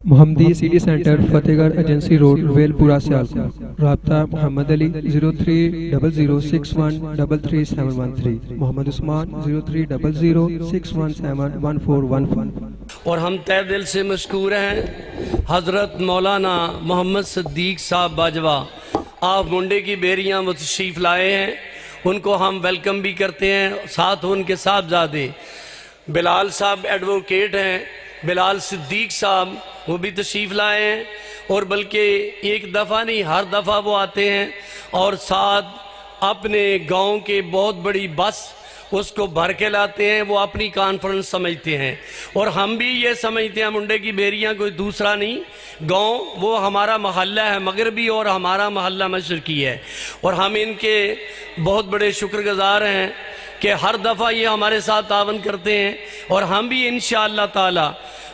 محمدی city centre فتح گڑھ agency road well پورہ سیالکوٹ. رابطہ محمد علی 0300613373 محمد عثمان 030061711415. اور ہم تہ دل سے مشکور ہیں حضرت مولانا محمد صدیق صاحب باجوہ آپ منڈے کی بیریاں وہ تشریف لائے ہیں، ان کو ہم ویلکم بھی کرتے ہیں. ساتھ ان کے صاحبزادے بلال صاحب ایڈوکیٹ ہیں، بلال صدیق صاحب وہ بھی تشریف لائے ہیں، اور بلکہ ایک دفعہ نہیں ہر دفعہ وہ آتے ہیں اور ساتھ اپنے گاؤں کے بہت بڑی بس اس کو بھر کے لاتے ہیں. وہ اپنی کانفرنس سمجھتے ہیں اور ہم بھی یہ سمجھتے ہیں منڈے کی بیریاں کوئی دوسرا نہیں گاؤں، وہ ہمارا محلہ ہے مغربی اور ہمارا محلہ مشرقی ہے. اور ہم ان کے بہت بڑے شکر گزار ہیں کہ ہر دفعہ یہ ہمارے ساتھ تعاون کرتے ہیں، اور ہم بھی انشاءاللہ تعالی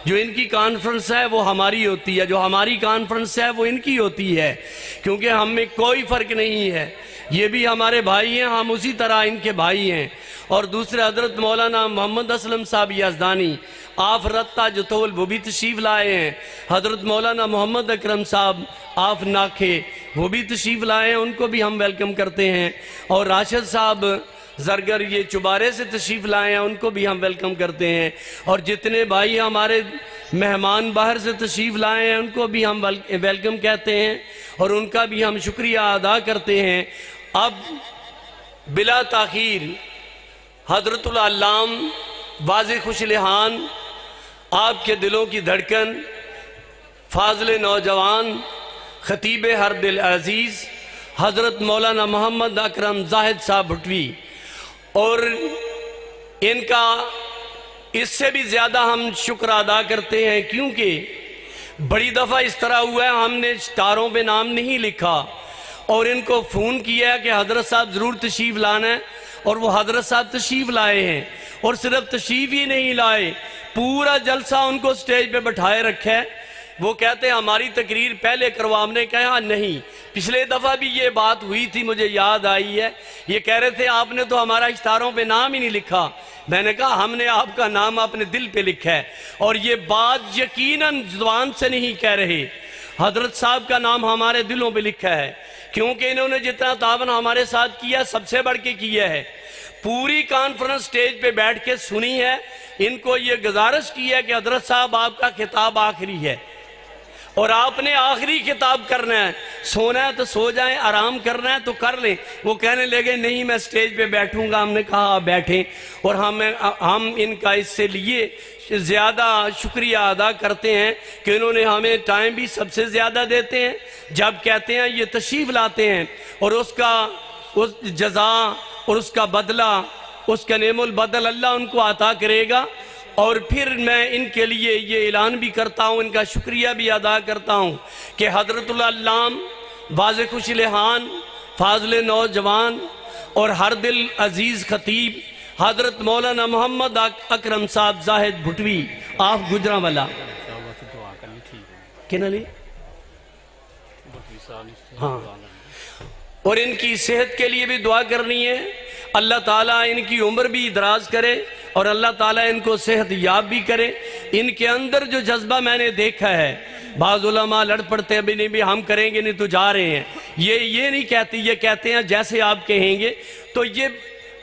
جو ان کی کانفرنس ہے وہ ہماری ہوتی ہے، جو ہماری کانفرنس ہے وہ ان کی ہوتی ہے، کیونکہ ہم میں کوئی فرق نہیں ہے. یہ بھی ہمارے بھائی ہیں، ہم اسی طرح ان کے بھائی ہیں. اور دوسرے حضرت مولانا محمد اسلم صاحب یزدانی آف رتہ جتول وہ بھی تشریف لائے ہیں. حضرت مولانا محمد اکرم صاحب آف ناکھے وہ بھی تشریف لائے ہیں، ان کو بھی ہم ویلکم کرتے ہیں. اور راشد صاحب زرگر یہ چبارے سے تشریف لائے ہیں، ان کو بھی ہم ویلکم کرتے ہیں. اور جتنے بھائی ہمارے مہمان باہر سے تشریف لائے ہیں ان کو بھی ہم ویلکم کہتے ہیں اور ان کا بھی ہم شکریہ ادا کرتے ہیں. اب بلا تاخیر حضرت العلام واضح خوش لحان آپ کے دلوں کی دھڑکن فاضل نوجوان خطیب ہر دل عزیز حضرت مولانا محمد اکرم زاہد صاحب بھٹوی، اور ان کا اس سے بھی زیادہ ہم شکر ادا کرتے ہیں کیونکہ بڑی دفعہ اس طرح ہوا ہے ہم نے ستاروں پہ نام نہیں لکھا اور ان کو فون کیا کہ حضرت صاحب ضرور تشریف لانا ہے، اور وہ حضرت صاحب تشریف لائے ہیں. اور صرف تشریف ہی نہیں لائے، پورا جلسہ ان کو سٹیج پہ بٹھائے رکھا ہے. وہ کہتے ہیں ہماری تقریر پہلے کروا، ہم نے کہا نہیں، پچھلے دفعہ بھی یہ بات ہوئی تھی مجھے یاد آئی ہے. یہ کہہ رہے تھے آپ نے تو ہمارا اشتہاروں پہ نام ہی نہیں لکھا. میں نے کہا ہم نے آپ کا نام اپنے دل پہ لکھا ہے، اور یہ بات یقیناً زبان سے نہیں کہہ رہے، حضرت صاحب کا نام ہمارے دلوں پہ لکھا ہے، کیونکہ انہوں نے جتنا تعاون ہمارے ساتھ کیا سب سے بڑھ کے کیا ہے. پوری کانفرنس سٹیج پہ بیٹھ کے سنی ہے، ان کو یہ گزارش کی ہے کہ حضرت صاحب آپ کا خطاب آخری ہے اور آپ نے آخری خطاب کرنا ہے، سونا ہے تو سو جائیں، آرام کرنا ہے تو کر لیں. وہ کہنے لگے نہیں میں سٹیج پہ بیٹھوں گا. ہم نے کہا آپ بیٹھیں، اور ہم ان کا اس سے لیے زیادہ شکریہ ادا کرتے ہیں کہ انہوں نے ہمیں ٹائم بھی سب سے زیادہ دیتے ہیں. جب کہتے ہیں یہ تشریف لاتے ہیں، اور اس کا جزا اور اس کا بدلہ، اس کا نعم البدل اللہ ان کو عطا کرے گا. اور پھر میں ان کے لیے یہ اعلان بھی کرتا ہوں، ان کا شکریہ بھی ادا کرتا ہوں کہ حضرت العلام واضح خوش لحان فاضل نوجوان اور ہر دل عزیز خطیب حضرت مولانا محمد اکرم صاحب زاہد بھٹوی آف گجرانوالہ ہاں، اور ان کی صحت کے لیے بھی دعا کرنی ہے. اللہ تعالیٰ ان کی عمر بھی دراز کرے اور اللہ تعالیٰ ان کو صحت یاب بھی کرے. ان کے اندر جو جذبہ میں نے دیکھا ہے، بعض علماء لڑ پڑتے ہیں نہیں ہم کریں گے نہیں تو جا رہے ہیں، یہ نہیں کہتے، یہ کہتے ہیں جیسے آپ کہیں گے. تو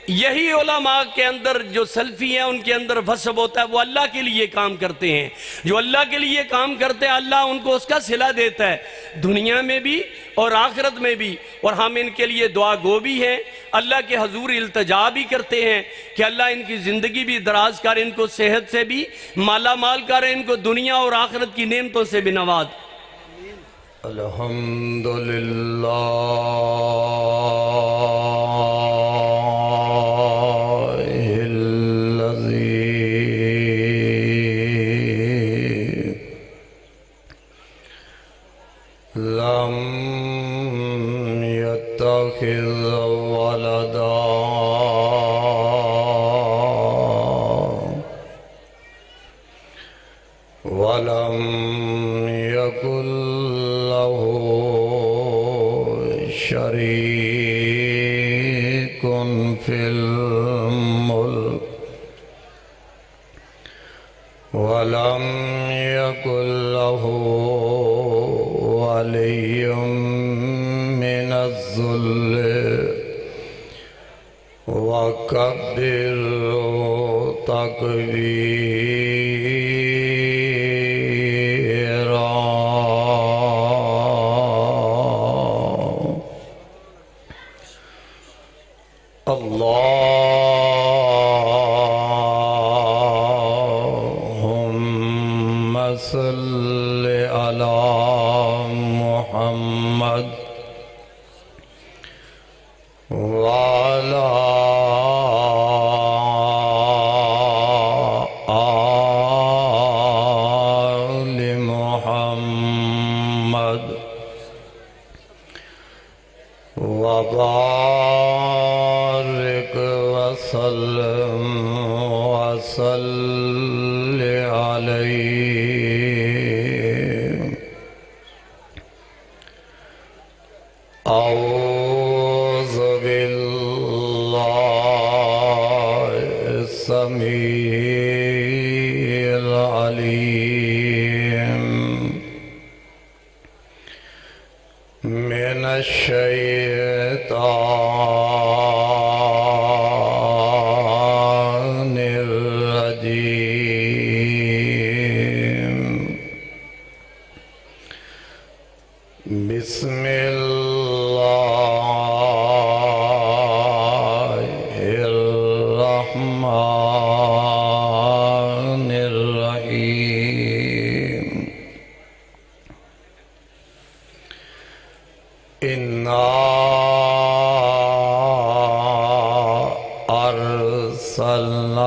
یہی علماء کے اندر جو سلفی ہیں ان کے اندر وصف ہوتا ہے، وہ اللہ کے لیے کام کرتے ہیں. جو اللہ کے لیے کام کرتے ہیں اللہ ان کو اس کا صلہ دیتا ہے دنیا میں بھی اور آخرت میں بھی. اور ہم ان کے لیے دعا گو بھی ہیں، اللہ کے حضور التجا بھی کرتے ہیں کہ اللہ ان کی زندگی بھی دراز کر، ان کو صحت سے بھی مالا مال کر، ان کو دنیا اور آخرت کی نعمتوں سے بھی نواز. الحمدللہ لم يتخذ ولدا ولم يكن له شريك في الملك ولم يكن له ولي من الذل وكبره تكبيرا اللهم صل على محمد وعلى آل محمد وبارك وسلم وصل عليه. أعوذ بالله السميع العليم من الشيطان الرجيم. بسم الله الرحمن الرحيم. إنا أرسلناك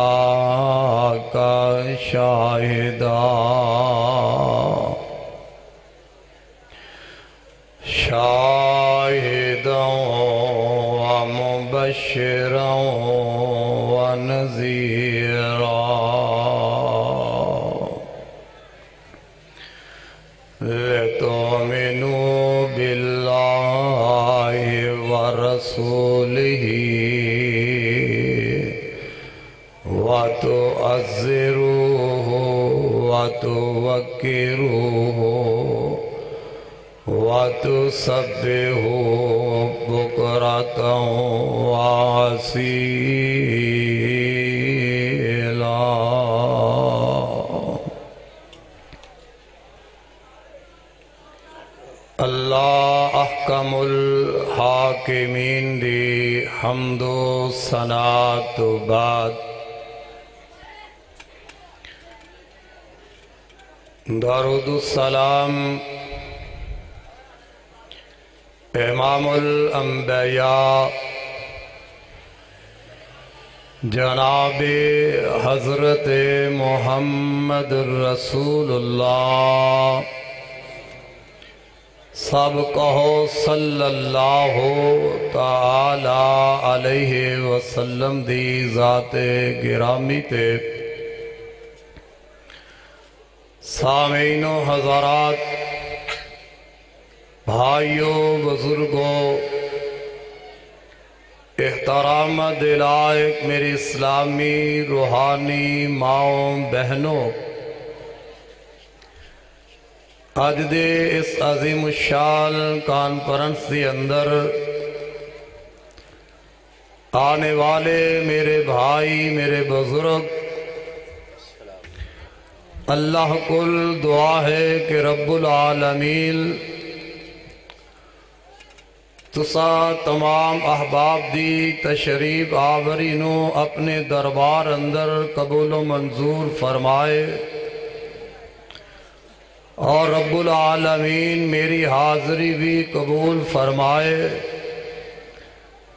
شاهدا ومبشرا ونذيرا لتؤمنوا بالله ورسوله وتعزروه وتوقروه وتسبحوا بكرة وأصيلا. اللہ احکم الحاکمین دی حمد و ثنا تو بعد درود السلام امام الانبیاء جناب حضرت محمد رسول اللہ سب کہو صلی اللہ تعالی علیہ وسلم دی ذات گرامی تے. سامعین و حضرات، بھائیوں بزرگوں، احترام دلائق میری اسلامی روحانی ماؤں بہنوں، اج دے اس عظیم الشان کانفرنس کے اندر آنے والے میرے بھائی میرے بزرگ، اللہ کل دعا ہے کہ رب العالمین تسا تمام احباب دی تشریف آورینو اپنے دربار اندر قبول و منظور فرمائے، اور رب العالمین میری حاضری بھی قبول فرمائے.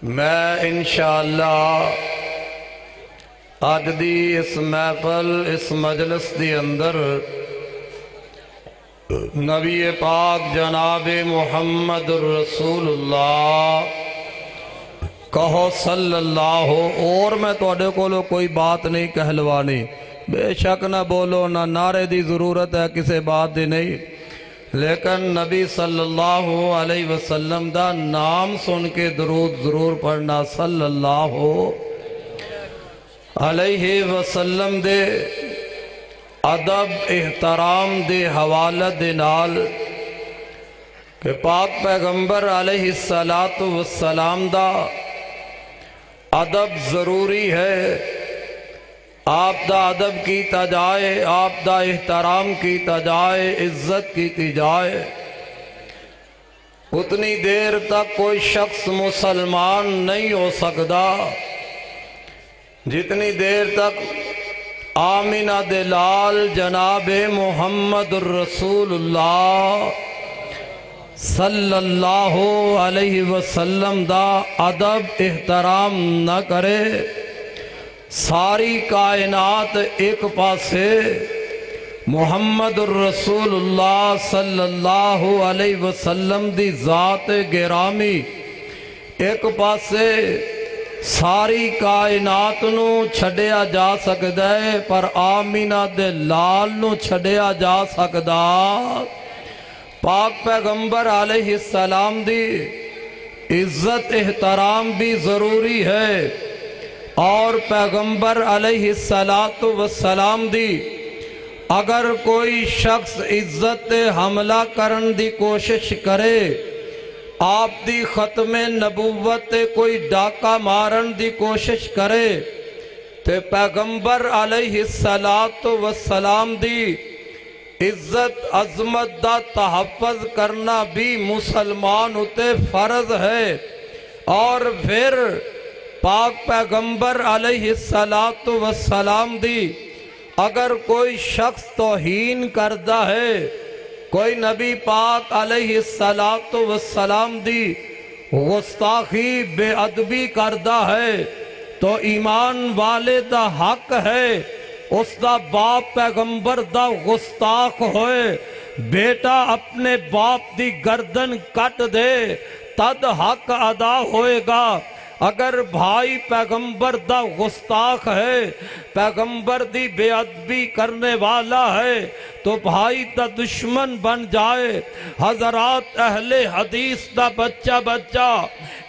میں انشاءاللہ آج دی اس محفل اس مجلس دی اندر نبی پاک جناب محمد رسول اللہ کہو صلی اللہ ہو. اور میں توڑے کو کوئی بات نہیں کہلوانی، بے شک نہ بولو، نہ نعرے دی ضرورت ہے، کسے بات دی نہیں، لیکن نبی صلی اللہ علیہ وسلم دا نام سن کے درود ضرور پڑھنا. صلی اللہ علیہ وسلم دے ادب احترام دے حوالے دے نال کہ پاک پیغمبر علیہ السلام دا ادب ضروری ہے. آپ دا ادب کیتا جائے, آپ دا احترام کیتا جائے, عزت کیتی جائے. اتنی دیر تک کوئی شخص مسلمان نہیں ہو سکتا جتنی دیر تک آمینہ دے لال جناب محمد الرسول اللہ صلی اللہ علیہ وسلم دا ادب احترام نہ کرے. ساری کائنات ایک پاسے, محمد الرسول اللہ صلی اللہ علیہ وسلم دی ذات گرامی ایک پاسے, ساری کائنات نو چھڑیا جا سکدا ہے پر آمینہ دے لال نو چھڑیا جا سکدا. پاک پیغمبر علیہ السلام دی عزت احترام بھی ضروری ہے, اور پیغمبر علیہ السلام دی اگر کوئی شخص عزت حملہ کرن دی کوشش کرے, آپ دی ختم نبوت کوئی ڈاکہ مارن دی کوشش کرے, تے پیغمبر علیہ السلام دی عزت عظمت دا تحفظ کرنا بھی مسلمان اتے فرض ہے. اور پھر پاک پیغمبر علیہ السلام دی اگر کوئی شخص توہین کردہ ہے, کوئی نبی پاک علیہ السلام دی گستاخی بے ادبی کردہ ہے, تو ایمان والے دا حق ہے اس دا باپ پیغمبر دا گستاخ ہوئے, بیٹا اپنے باپ دی گردن کٹ دے تد حق ادا ہوئے گا. اگر بھائی پیغمبر دا گستاخ ہے, پیغمبر دی بے ادبی کرنے والا ہے, تو بھائی دا دشمن بن جائے. حضرات اہل حدیث دا بچہ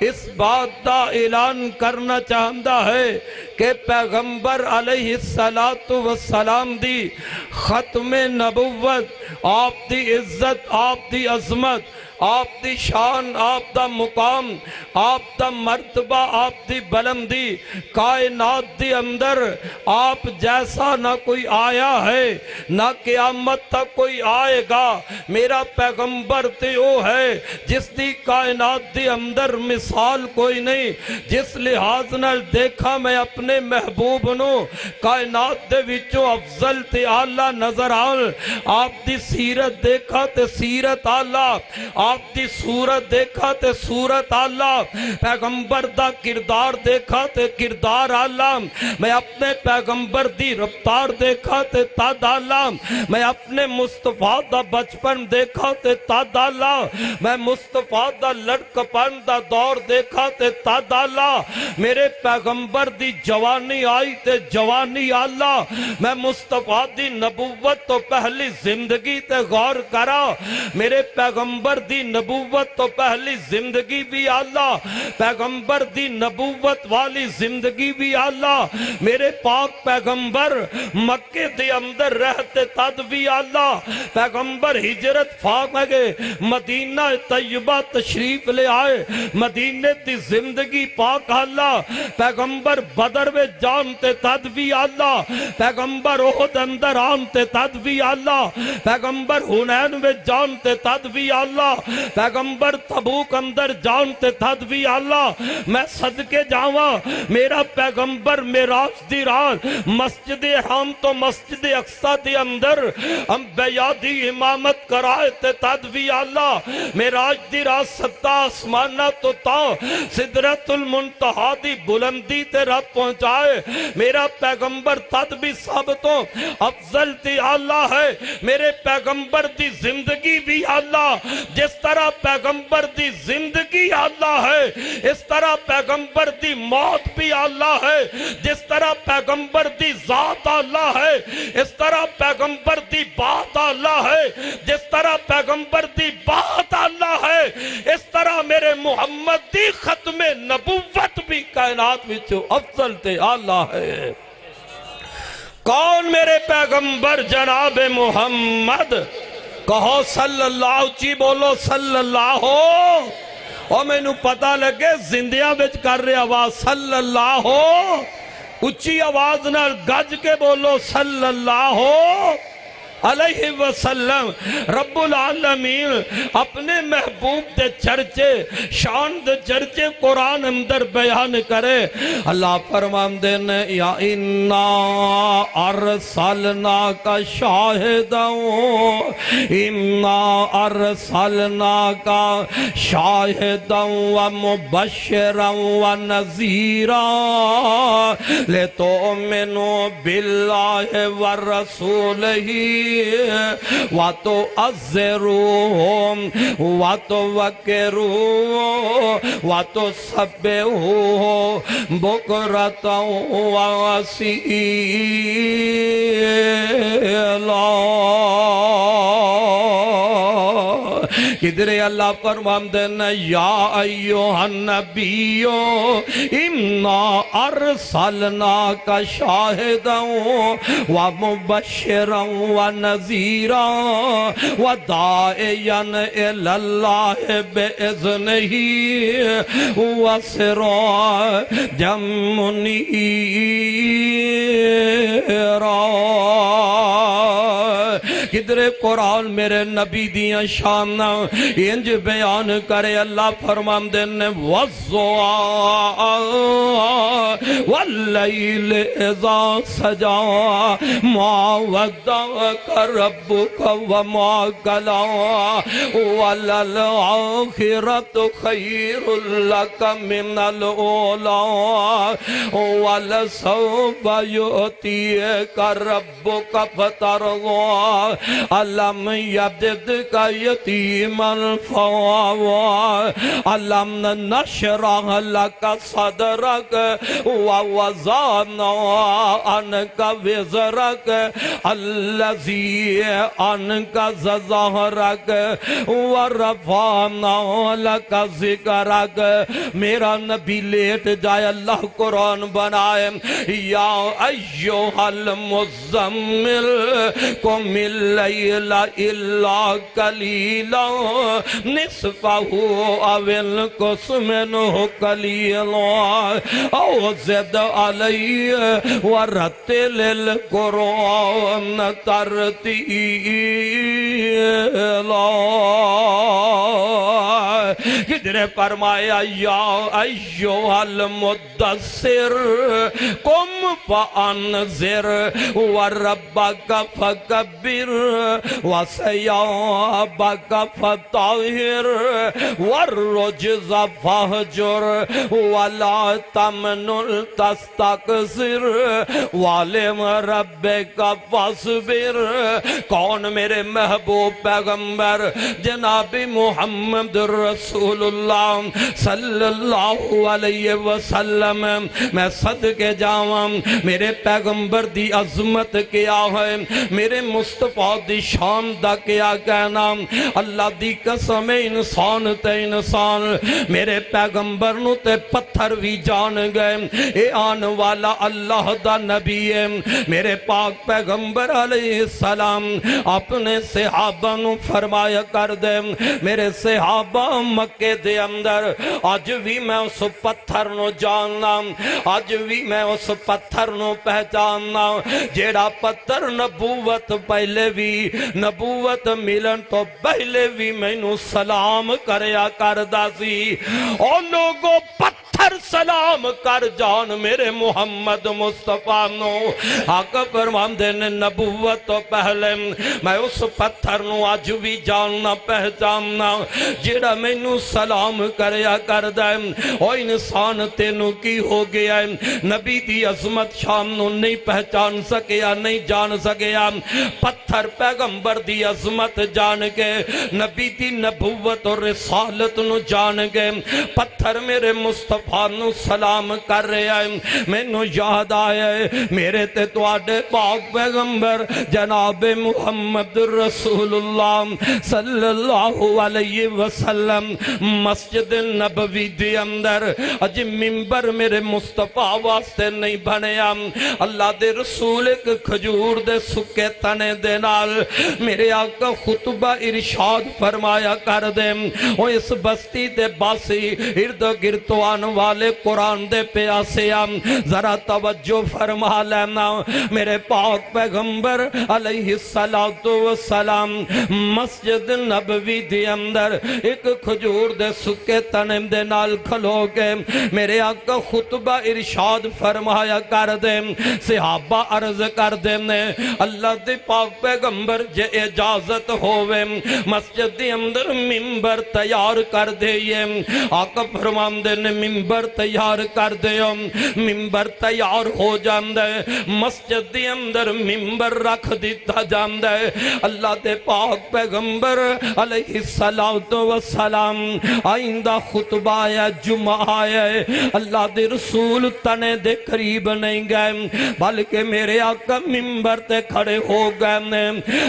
اس بات دا اعلان کرنا چاہتا ہے کہ پیغمبر علیہ السلام دی ختم نبوت, آپ دی عزت, آپ دی عظمت, آپ دی شان, آپ دا مقام, آپ دا مرتبہ, آپ دی بلندی کائنات دی اندر آپ جیسا نہ کوئی آیا ہے, نہ قیامت تک کوئی آئے گا. میرا پیغمبر تے او ہے جس دی کائنات دی اندر مثال کوئی نہیں. جس لحاظ نال دیکھا میں اپنے محبوب نو کائنات دے وچوں افضل تے آلہ نظر آن. آپ دی سیرت دیکھا تے سیرت آلہ, آپ دی صورت دیکھا تے صورت آلہ, پیغمبر دا کردار دیکھا تے کردار آلہ. میں اپنے پیغمبر دی رفتار دیکھا تے تد آلہ, میں اپنے مصطفیٰ دا بچپن دیکھا تے تد آلہ, میں مصطفیٰ دا لڑکپن دا دور دیکھا تے تد آلہ, میرے پیغمبر دی جوانی آئی تے جوانی آلہ, میں مصطفیٰ دی نبوت تو پہلی زندگی تے غور کرا, میرے پیغمبر دی نبوت تو پہلی زندگی بھی آلہ, پیغمبر دی نبوت والی زندگی بھی آلہ. میرے پاک پیغمبر مکے دے اندر رہتے تد بھی آلہ, پیغمبر ہجرت فرما گئے مدینہ طیبہ تشریف لے آئے, مدینے دی زندگی پاک آلہ, پیغمبر بدر میں جانتے تد بھی آلہ, پیغمبر احد اندر آنتے تد بھی آلہ, پیغمبر حنین میں جانتے تد بھی آلہ, پیغمبر تبوک اندر جانتے تد بھی آلہ. میں صدقے جاواں میرا پیغمبر معراج دی رات مسجد حرام تو مسجد اقصی دی اندر انبیاء دی امامت کرائے تے تد بھی آلہ. معراج دی رات ستا آسمانہ تو تا سدرت المنتہا دی بلندی تے رب پہنچائے, میرا پیغمبر تد بھی سب تو افضل تی آلہ ہے. میرے پیغمبر دی زندگی بھی آلہ, جس طرح پیغمبر دی زندگی آلہ ہے اس طرح پیغمبر دی موت بھی آلہ ہے, جس طرح پیغمبر دی ذات آلہ ہے اس طرح پیغمبر دی بات آلہ ہے, جس طرح پیغمبر دی بات آلہ ہے اس طرح میرے محمد دی ختم نبوت بھی کائنات وچوں افضل تے آلہ ہے. کون میرے پیغمبر جناب محمد؟ کہو صلی اللہ، اچھی بولو صلی اللہ ہو۔ اور میں نو پتہ لگے زندیاں بچ کر رہے آواز صلی اللہ ہو، اچھی آواز نہ گج کے بولو صلی اللہ ہو علیہ وسلم۔ رب العالمین اپنے محبوب دے چرچے، شان دے چرچے قرآن اندر بیان کرے۔ اللہ فرمان دینے یا انا ارسلنا کا شاہدا، انا ارسلنا کا شاہدا و مبشرا و نذیرا لتؤمنوا باللہ ورسولہ وَتُعَزِّرُوهُمْ وَتُوَقِّرُوهُ وَتُسَبِّحُوهُ بُكْرَةً وَأَصِيلًا۔ کدھر اللہ فرمان دینا یا ایوہ النبی انا ارسلناک شاہدا ومبشرا ونذیرا وداعیا الاللہ بإذنہ وسراجا منیرا۔ کدھر قرآن میرے نبی دیاں شان انج بیان کرے۔ اللہ فرمان دینے وَالضُّحَىٰ وَاللَّيْلِ إِذَا سَجَىٰ مَا وَدَّعَكَ رَبُّكَ وَمَا قَلَىٰ وَلَلْآخِرَةُ خَيْرٌ لَكَ مِنَ الْأُولَىٰ وَلَسَوْفَ يُؤْتِيكَ رَبُّكَ فَتَرْضَىٰ أَلَمْ يَجِدْكَ يَتِيمًا فَآوَىٰ أَلَمْ نَشْرَحْ لَكَ صَدْرَكَ وَوَضَعْنَا عَنْكَ وِزْرَكَ الَّذِي عَنْكَ ظَهْرَكَ وَرَفَعْنَا لَكَ ذِكْرَكَ۔ میرا نبی لیٹ جائے، اللہ قرآن بنائے یا ایوہ المزمل قم اللیل الا قلیلا نصفہ او انقص منہ قلیلا او زد علی ورتل القرآن ترتیلا۔ کدھر فرمایا یا ایوہ المدثر قم فانذر وربک فکبر وثیابک فطہر والرجز فہجر ولا تمنن تستکثر وعلم ربک فاصبر۔ کون میرے محبوب پیغمبر جناب محمد رسول اللہ صلی اللہ علیہ وسلم، میں صدقے جاواں میرے پیغمبر دی عظمت کیا ہے، میرے مصطفیٰ دی شان دا کیا کہنا۔ اللہ دی قسم انسان تے انسان میرے پیغمبر نو تے پتھر بھی جان گئے، اے آن والا اللہ دا نبی ہے۔ میرے پاک پیغمبر علیہ السلام اپنے صحابہ نو فرمایا کر دے، میرے صحابہ مکے دے اندر آج بھی میں اس پتھر نو جاننا، آج بھی میں اس پتھر نو پہچاننا جیڑا پتھر نبوت پہلے بھی، نبوت ملن تو پہلے بھی میں نو سلام کریا کردہ سی۔ اور لوگوں پتھر سلام کر جان میرے محمد مصطفیٰ نو۔ آقا فرمان دینے نبوت تو پہلے میں اس پتھر نو آج بھی جاننا پہچاننا جیڑا میں نو سلام کریا کردہ ہے۔ او انسان تینو کی ہو گیا ہے، نبی دی عظمت شان نو نہیں پہچان سکیا، نہیں جان سکیا۔ پتھر پیغمبر دی عظمت جان کے، نبی دی نبوت اور رسالت نو جان کے، پتھر میرے مصطفیٰ تھانوں سلام کر رہا ہے مینوں یاد آیا ہے میرے تے تواڈے پاک پیغمبر جناب محمد رسول اللہ صلی اللہ علیہ وسلم مسجد نبوی دے اندر اج منبر میرے مصطفیٰ واسطے نہیں بنیا اللہ دے رسول ایک کھجور دے سکے تنے دے نال میرے آقا خطبہ ارشاد فرمایا کر دے وہ اس بستی دے باسی ارد گرد آن والے قرآن دے پیاسے ذرا توجہ فرما لینا میرے پاک پیغمبر علیہ السلام مسجد نبوی دے اندر ایک کھجور دے سکے تنے دے نال کھلو کے میرے آقا خطبہ ارشاد فرمایا کر دے صحابہ عرض کر دے نے اللہ دے پاک پیغمبر جے اجازت ہوئے مسجد دے اندر منبر تیار کر دے آقا فرمان دے نے منبر تیار کر دے منبر تیار ہو جاندے مسجد دے اندر منبر رکھ دیتا جاندے اللہ دے پاک پیغمبر علیہ السلام آئندہ خطبہ ہے جمعہ ہے اللہ دے رسول تنے دے قریب نہیں گئے بلکہ میرے آقا منبر تے کھڑے ہو گئے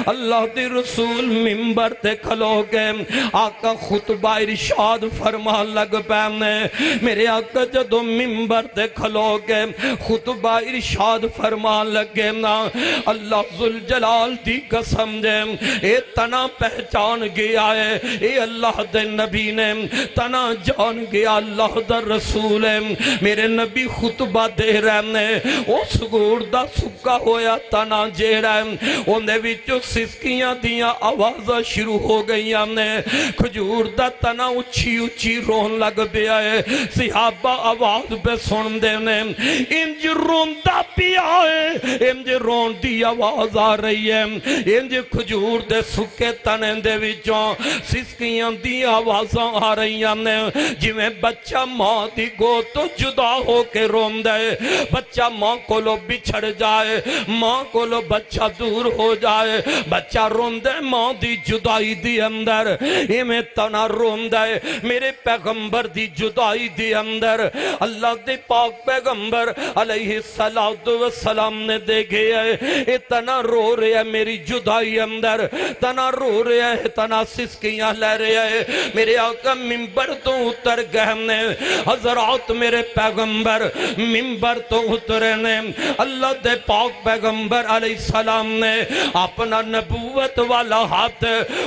اللہ دے رسول منبر تے کھلو گئے آقا خطبہ ارشاد فرما لگ پہنے میرے آقا جدو منبر تے کھلو گئے خطبہ ارشاد فرما لگے نا اللہ ذوالجلال دی قسم دے اے تنا پہچان گیا ہے اے اللہ دے نبی نے تنا جان گیا اللہ دا رسول ہے میرے نبی خطبہ دے رہنے اس گوڑ دا سکا ہویا تنا جے رہنے انہیں وچو سسکیاں دیاں آوازہ شروع ہو گئی نے کھجور دا تنا اچھی اچھی رون لگ بیا ہے صحابہ آواز بے سن دینے انج روندہ پیا ہے انج رون دی آواز آ رہی ہے انج کھجور دے سکے تنے دے وچوں سسکیاں دی آوازاں آ رہی نے جویں بچہ ماں دی گو تو جدا ہو کے رون دے بچہ ماں کو لو بچھڑ جائے ماں کو لو بچہ دور ہو جائے بچہ رون دے ماں دی جدائی دی اندر یہ میں تنا رون دے میرے پیغمبر دی جدائی دی اندر اللہ دے پاک پیغمبر علیہ السلام نے دیکھے ہے تنا رو رہے ہے میری جدائی اندر تنا رو رہے ہے تنا سسکیاں لے رہے ہے میرے آقا منبر تو اتر گئے حضرات میرے پیغمبر منبر تو اترے نے اللہ دے پاک پیغمبر علیہ السلام نے اپنا نبوت والا ہاتھ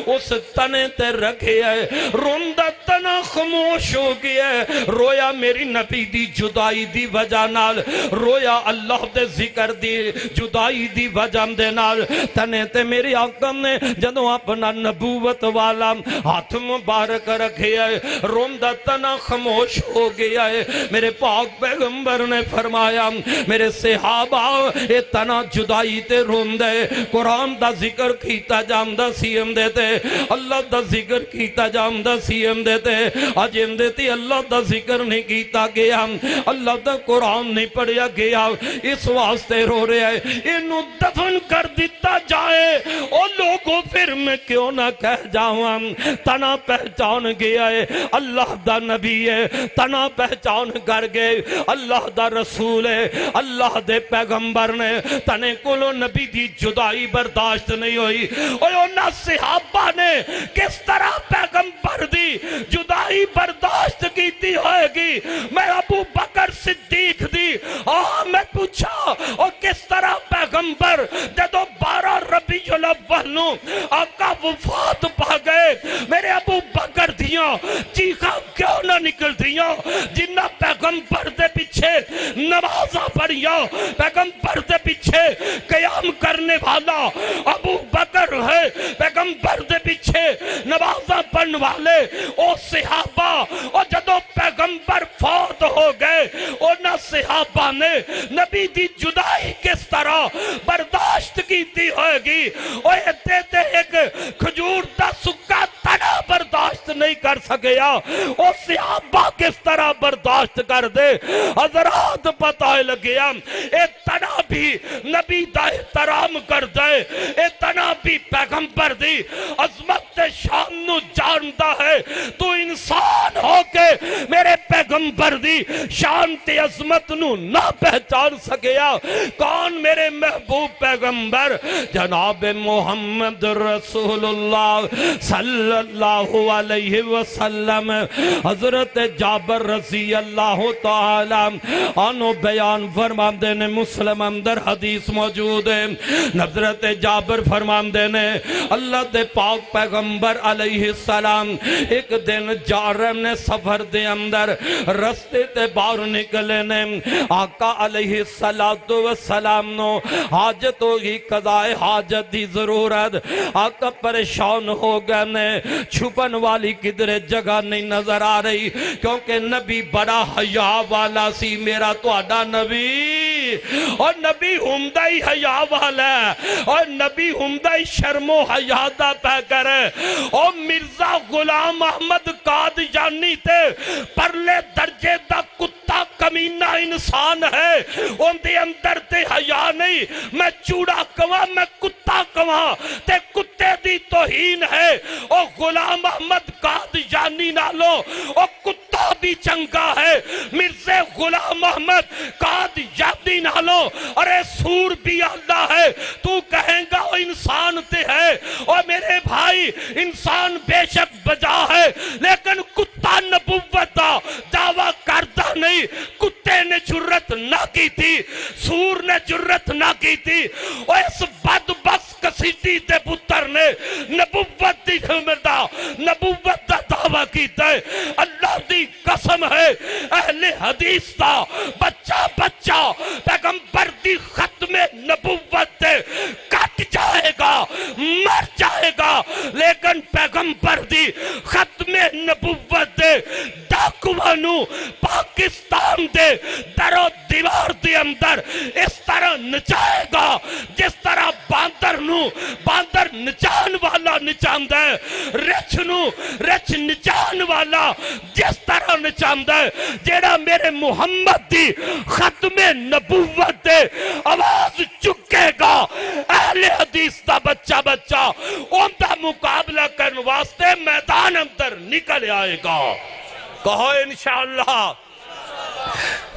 اس تنے تے رکھے ہے روندہ تنا خاموش ہو گیا ہے رویا میری نبی دی جدائی دی وجہ نال رویا اللہ دے ذکر دی جدائی دی وجہ دے نال تنے تے میری آقا نے جدوں اپنا نبوت والا ہاتھ مبارک رکھے ہے روندہ تنا خاموش ہو گیا ہے میرے پاک پیغمبر نے فرمایا میرے صحابہ اے تنا جدائی تے روندے قرآن دا ذکر کیتا جاندہ سیم دیتے اللہ دا ذکر کیتا جاندہ سیم دیتے آجیم دیتی اللہ دا ذکر نہیں کیتا گیا اللہ دا قرآن نہیں پڑھیا گیا اس واسطے رو رہے ہیں انہوں دفن کر دیتا جائے او لوگوں پھر میں کیوں نہ کہہ جاؤں تنا پہچان گیا ہے اللہ دا نبی ہے تنا پہچان کر گئے اللہ دا رسول ہے اللہ دے پیغمبر نے تنے کولو نبی دی جدائی برداشت نہیں ہوئی اور انہا صحابہ نے کس طرح پیغمبر دی جدائی برداشت کیتی ہوئے گی میں ابو بکر صدیق دی میں پوچھا اور کس طرح پیغمبر جدو 12 ربیع الاول نو آقا وفات پا گئے میرے ابو بکر دیاں چیخا کیوں نہ نکل دیاں جنہ پیغمبر دے پیچھے نمازہ پڑھیا پیغمبر دے پیچھے قیام کرنے والا ابو بکر ہے پیغمبر دے پیچھے نمازہ پڑھنے والے او صحابہ اور جدو پیغمبر فوت ہو گئے انہا صحابہ نے نبی دی جدائی کس طرح برداشت کیتی ہوئے گی اور یہ دیتے ایک کھجور دا سکا تنا برداشت نہیں کر سکیا اور صحابہ کس طرح برداشت کر دے حضرات پتہ لگیا اے تنا بھی نبی دا احترام کر دے اے تنا بھی پیغمبر دی عظمت شان نو جانتا ہے تو انسان ہو کے میرے پیغمبر پیغمبر دی شان تے عظمت نو نہ پہچان سکیا. کون میرے محبوب پیغمبر جناب محمد رسول اللہ صلی اللہ علیہ وسلم. حضرت جابر رضی اللہ تعالی عنہ بیان فرماندے نے, مسلم اندر حدیث موجود ہے. حضرت جابر فرماندے نے اللہ دے پاک پیغمبر علیہ السلام ایک دن جا رہے نے سفر دے اندر, رستے تے باہر نکلے نے. آقا علیہ السلام نو حاجت ہوگی, قضاء حاجت دی ضرورت. آقا پریشان ہو گئے نے, چھپن والی کدھر جگہ نہیں نظر آ رہی, کیونکہ نبی بڑا حیا والا سی میرا تہاڈا نبی. اور نبی ہمدہ ہی حیا والا ہے, اور نبی ہمدہ ہی شرم و حیا دا پہ کرے. اور مرزا غلام احمد قادیانی تے پرلے درجے دا کتا کمینہ انسان ہے, ان دے اندر تے حیا نہیں. میں چوڑا کواں میں کتا کواں تے کتے دی توہین ہے. او غلام احمد قادیانی نالو او کتا بھی چنگا ہے. مرزا غلام احمد قادیانی نالو ارے سور بھی اللہ ہے. تو کہیں گا وہ انسان تے ہے, اور میرے بھائی انسان بے شک بجا ہے, لیکن کتا نبوت دا دعویٰ کردہ نہیں. کتے نے جرت نہ کی تھی, سور نے جرت نہ کی تھی. اور اس بدبخت کسیٹی دے پتر نے نبوت دی نبوت دا دعویٰ کیتا ہے. اللہ دی قسم ہے اہل حدیث دا بچہ پیغمبر دی ختم نبوت دے کٹ جائے گا, مر جائے گا, لیکن پیغمبر دی ختم نبوت دے ڈاکوانو پاکستان دے در و دیوار دے اندر اس طرح نچائے گا جس طرح باندر نچان والا نچاندہ ہے, رچ نچان والا جس طرح نچاندہ ہے. جیڑا میرے محمد دی ختم نبوت دے آواز چکے گا, اہل حدیث دا بچہ ان دا مقابلہ کرنے واسطے میدان اندر نکل آئے گا. کہو انشاءاللہ,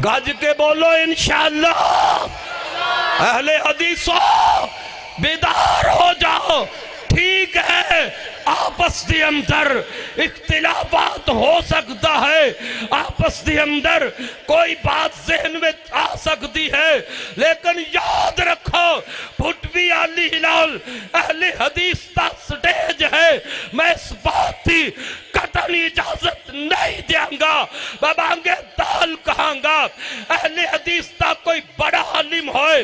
گاج کے بولو انشاءاللہ. اہل حدیثوں بیدار ہو جاؤ. ٹھیک ہے آپس دی اندر اختلافات ہو سکتا ہے, آپس دی اندر کوئی بات ذہن میں آ سکتی ہے, لیکن یاد رکھو بھٹوی علی ہلال اہل حدیث تا سٹیج ہے. میں اس بات تھی قطعی اجازت نہیں دیاں گا, بابانگے دال کہاں گا. اہل حدیث تا کوئی بڑا عالم ہوئے,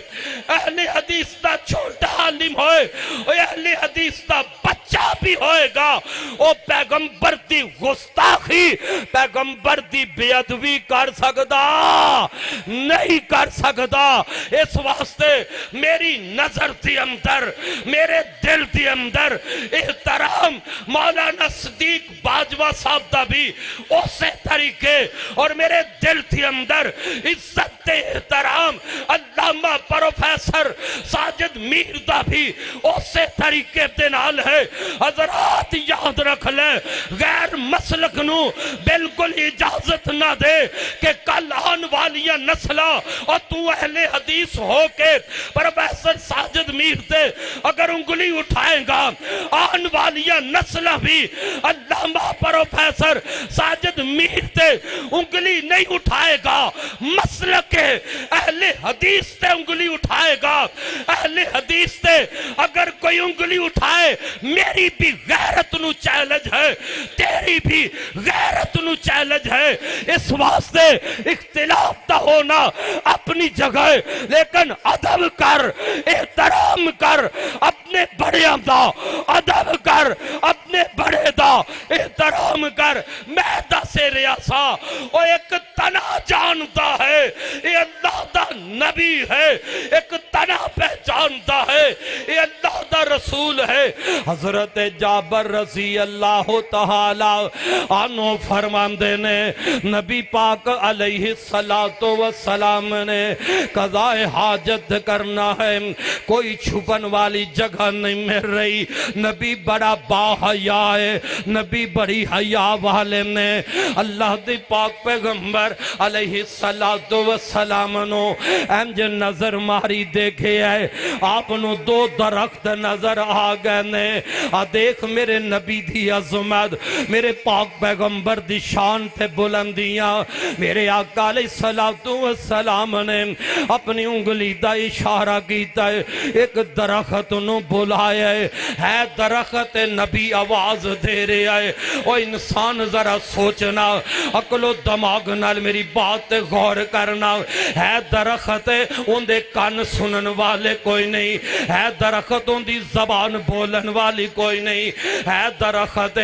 اہل حدیث تا چھوٹا عالم ہوئے, اور اہل حدیث تا بچہ بھی ہوئے گا, او پیغمبر دی گستاخی, پیغمبر دی بے ادبی کر سکتا نہیں کر سکتا. اس واسطے میری نظر دی اندر, میرے دل دی اندر احترام مولانا صدیق باجوہ صاحب دا بھی اسے طریقے, اور میرے دل دی اندر عزت احترام علامہ پروفیسر ساجد میر دا بھی اسے طریقے دے نال ہے. حضرات یاد رکھ لیں, غیر مسلک نو بالکل اجازت نہ دے کہ کل آن والیاں نسلہ اور تو اہل حدیث ہو کے پروفیسر ساجد میر دے اگر انگلی اٹھائیں گا, آن والیاں نسلہ بھی علامہ پروفیسر ساجد میر دے انگلی نہیں اٹھائے گا. مسلک اہل حدیث تے انگلی اٹھائے گا. اہل حدیث تے اگر کوئی انگلی اٹھائے, میری بھی غیرت نو چیلنج ہے, تیری بھی غیرت نو چیلنج ہے. اس واسطے اختلاف تا ہونا اپنی جگہ, لیکن ادب کر, احترام کر, اپنے بڑے دا ادب کر, اپنے بڑے دا احترام کر. میدہ سے ریاسا وہ ایک تنا جانتا ہے, یہ اللہ دا نبی ہے, ایک پناہ پہچانتا ہے یہ اللہ دا رسول ہے۔ حضرت جابر رضی اللہ تعالی عنہ فرماندے نے نبی پاک علیہ السلام نے قضاء حاجت کرنا ہے، کوئی چھپن والی جگہ نہیں مل رہی، نبی بڑا باحیا ہے، نبی بڑی حیا والے نے اللہ دی پاک پیغمبر علیہ السلام نو انج نظر ماری دیکھے ہے، آپ نو دو درخت نظر آ گئے نے، دیکھ میرے نبی دی عظمت، میرے پاک پیغمبر دی شان تے بلندیاں۔ میرے آقا علیہ السلام نے اپنی انگلی دا اشارہ کیتا ہے، ایک درخت نو بلایا ہے درخت نبی آواز دے رہے ہے۔ او انسان ذرا سوچنا، عقل و دماغ نال میری بات غور کرنا، ہے درخت ان دے کان سنن والے کوئی نہیں، ہے درخت ان دی زبان بولن والی کوئی نہیں، ہے درخت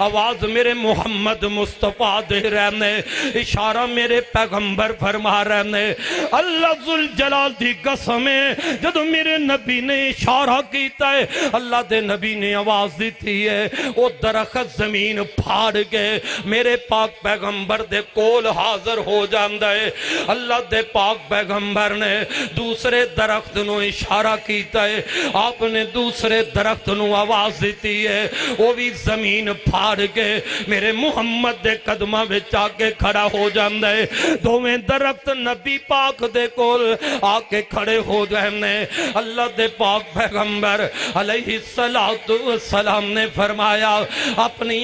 آواز میرے محمد مصطفیٰ دے رہنے، اشارہ میرے پیغمبر فرما رہنے۔ اللہ ذوالجلال دی قسمیں جدو میرے نبی نے اشارہ کیتا ہے، اللہ دے نبی نے آواز دیتی ہے، وہ درخت زمین پھاڑ کے میرے پاک پیغمبر دے کول حاضر ہو جاندہ ہے۔ اللہ دے پاک پیغمبر نے دوسرے درخت نو اشارہ کیتا ہے، آپ نے دوسرے درخت نو آواز دیتی ہے، وہ بھی زمین پھاڑ کے میرے محمد دے قدمہ وچ آ کے کھڑا ہو جاندہ ہے۔ دوویں درخت نبی پاک دے کول آ کے کھڑے ہو جاندے۔ اللہ دے پاک پیغمبر علیہ السلام نے فرمایا اپنی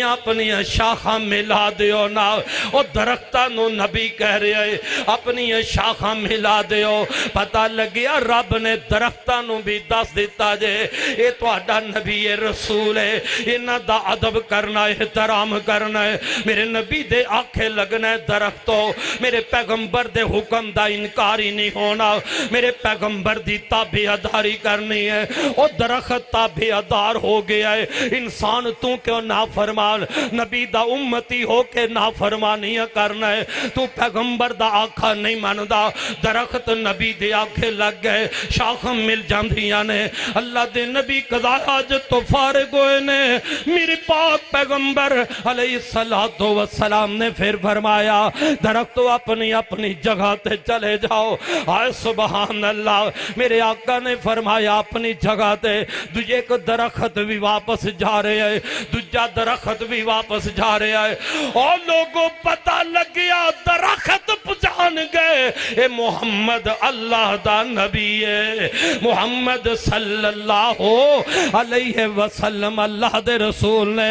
شاخاں ملا دیو نا، وہ درختہ نو نبی کہہ رہے ہیں اپنی شاخاں ملا دیو۔ پتہ لگیا رب نے درختہ نو بھی دس دیتا جے یہ تو آڈا نبی رسول ہے، انہاں دا عدب کرنا ہے، احترام کرنا ہے، میرے نبی دے آنکھیں لگنا ہے درختوں، میرے پیغمبر دے حکم دا انکاری نہیں ہونا، میرے پیغمبر دی تابعداری کرنی ہے۔ وہ درخت تابعدار ہو گیا ہے، انسان تو کیوں نافرمان، نبی دا امتی ہو کے نافرمانیاں کرنا ہے، تو پیغمبر دا آنکھا نہیں ماندا، درخت نبی دے آنکھیں لگ گئے، شاخ مل جاندیاں نے، اللہ دے نبی قضا حاجت تو فارغ ہوئے نے، میرے پاک پیغمبر علیہ السلام نے پھر فرمایا درختو اپنی جگہ تے چلے جاؤ۔ آئے سبحان اللہ، میرے آقا نے فرمایا اپنی جگہ تے، دوجہ ایک درخت بھی واپس جا رہے ہیں، دوجہ درخت بھی واپس جا رہے ہیں، اور لوگوں پتہ لگ گیا درخت پہچان گئے اے محمد اللہ دا نبی ہے، محمد صلی اللہ علیہ وسلم اللہ دے رسول نے۔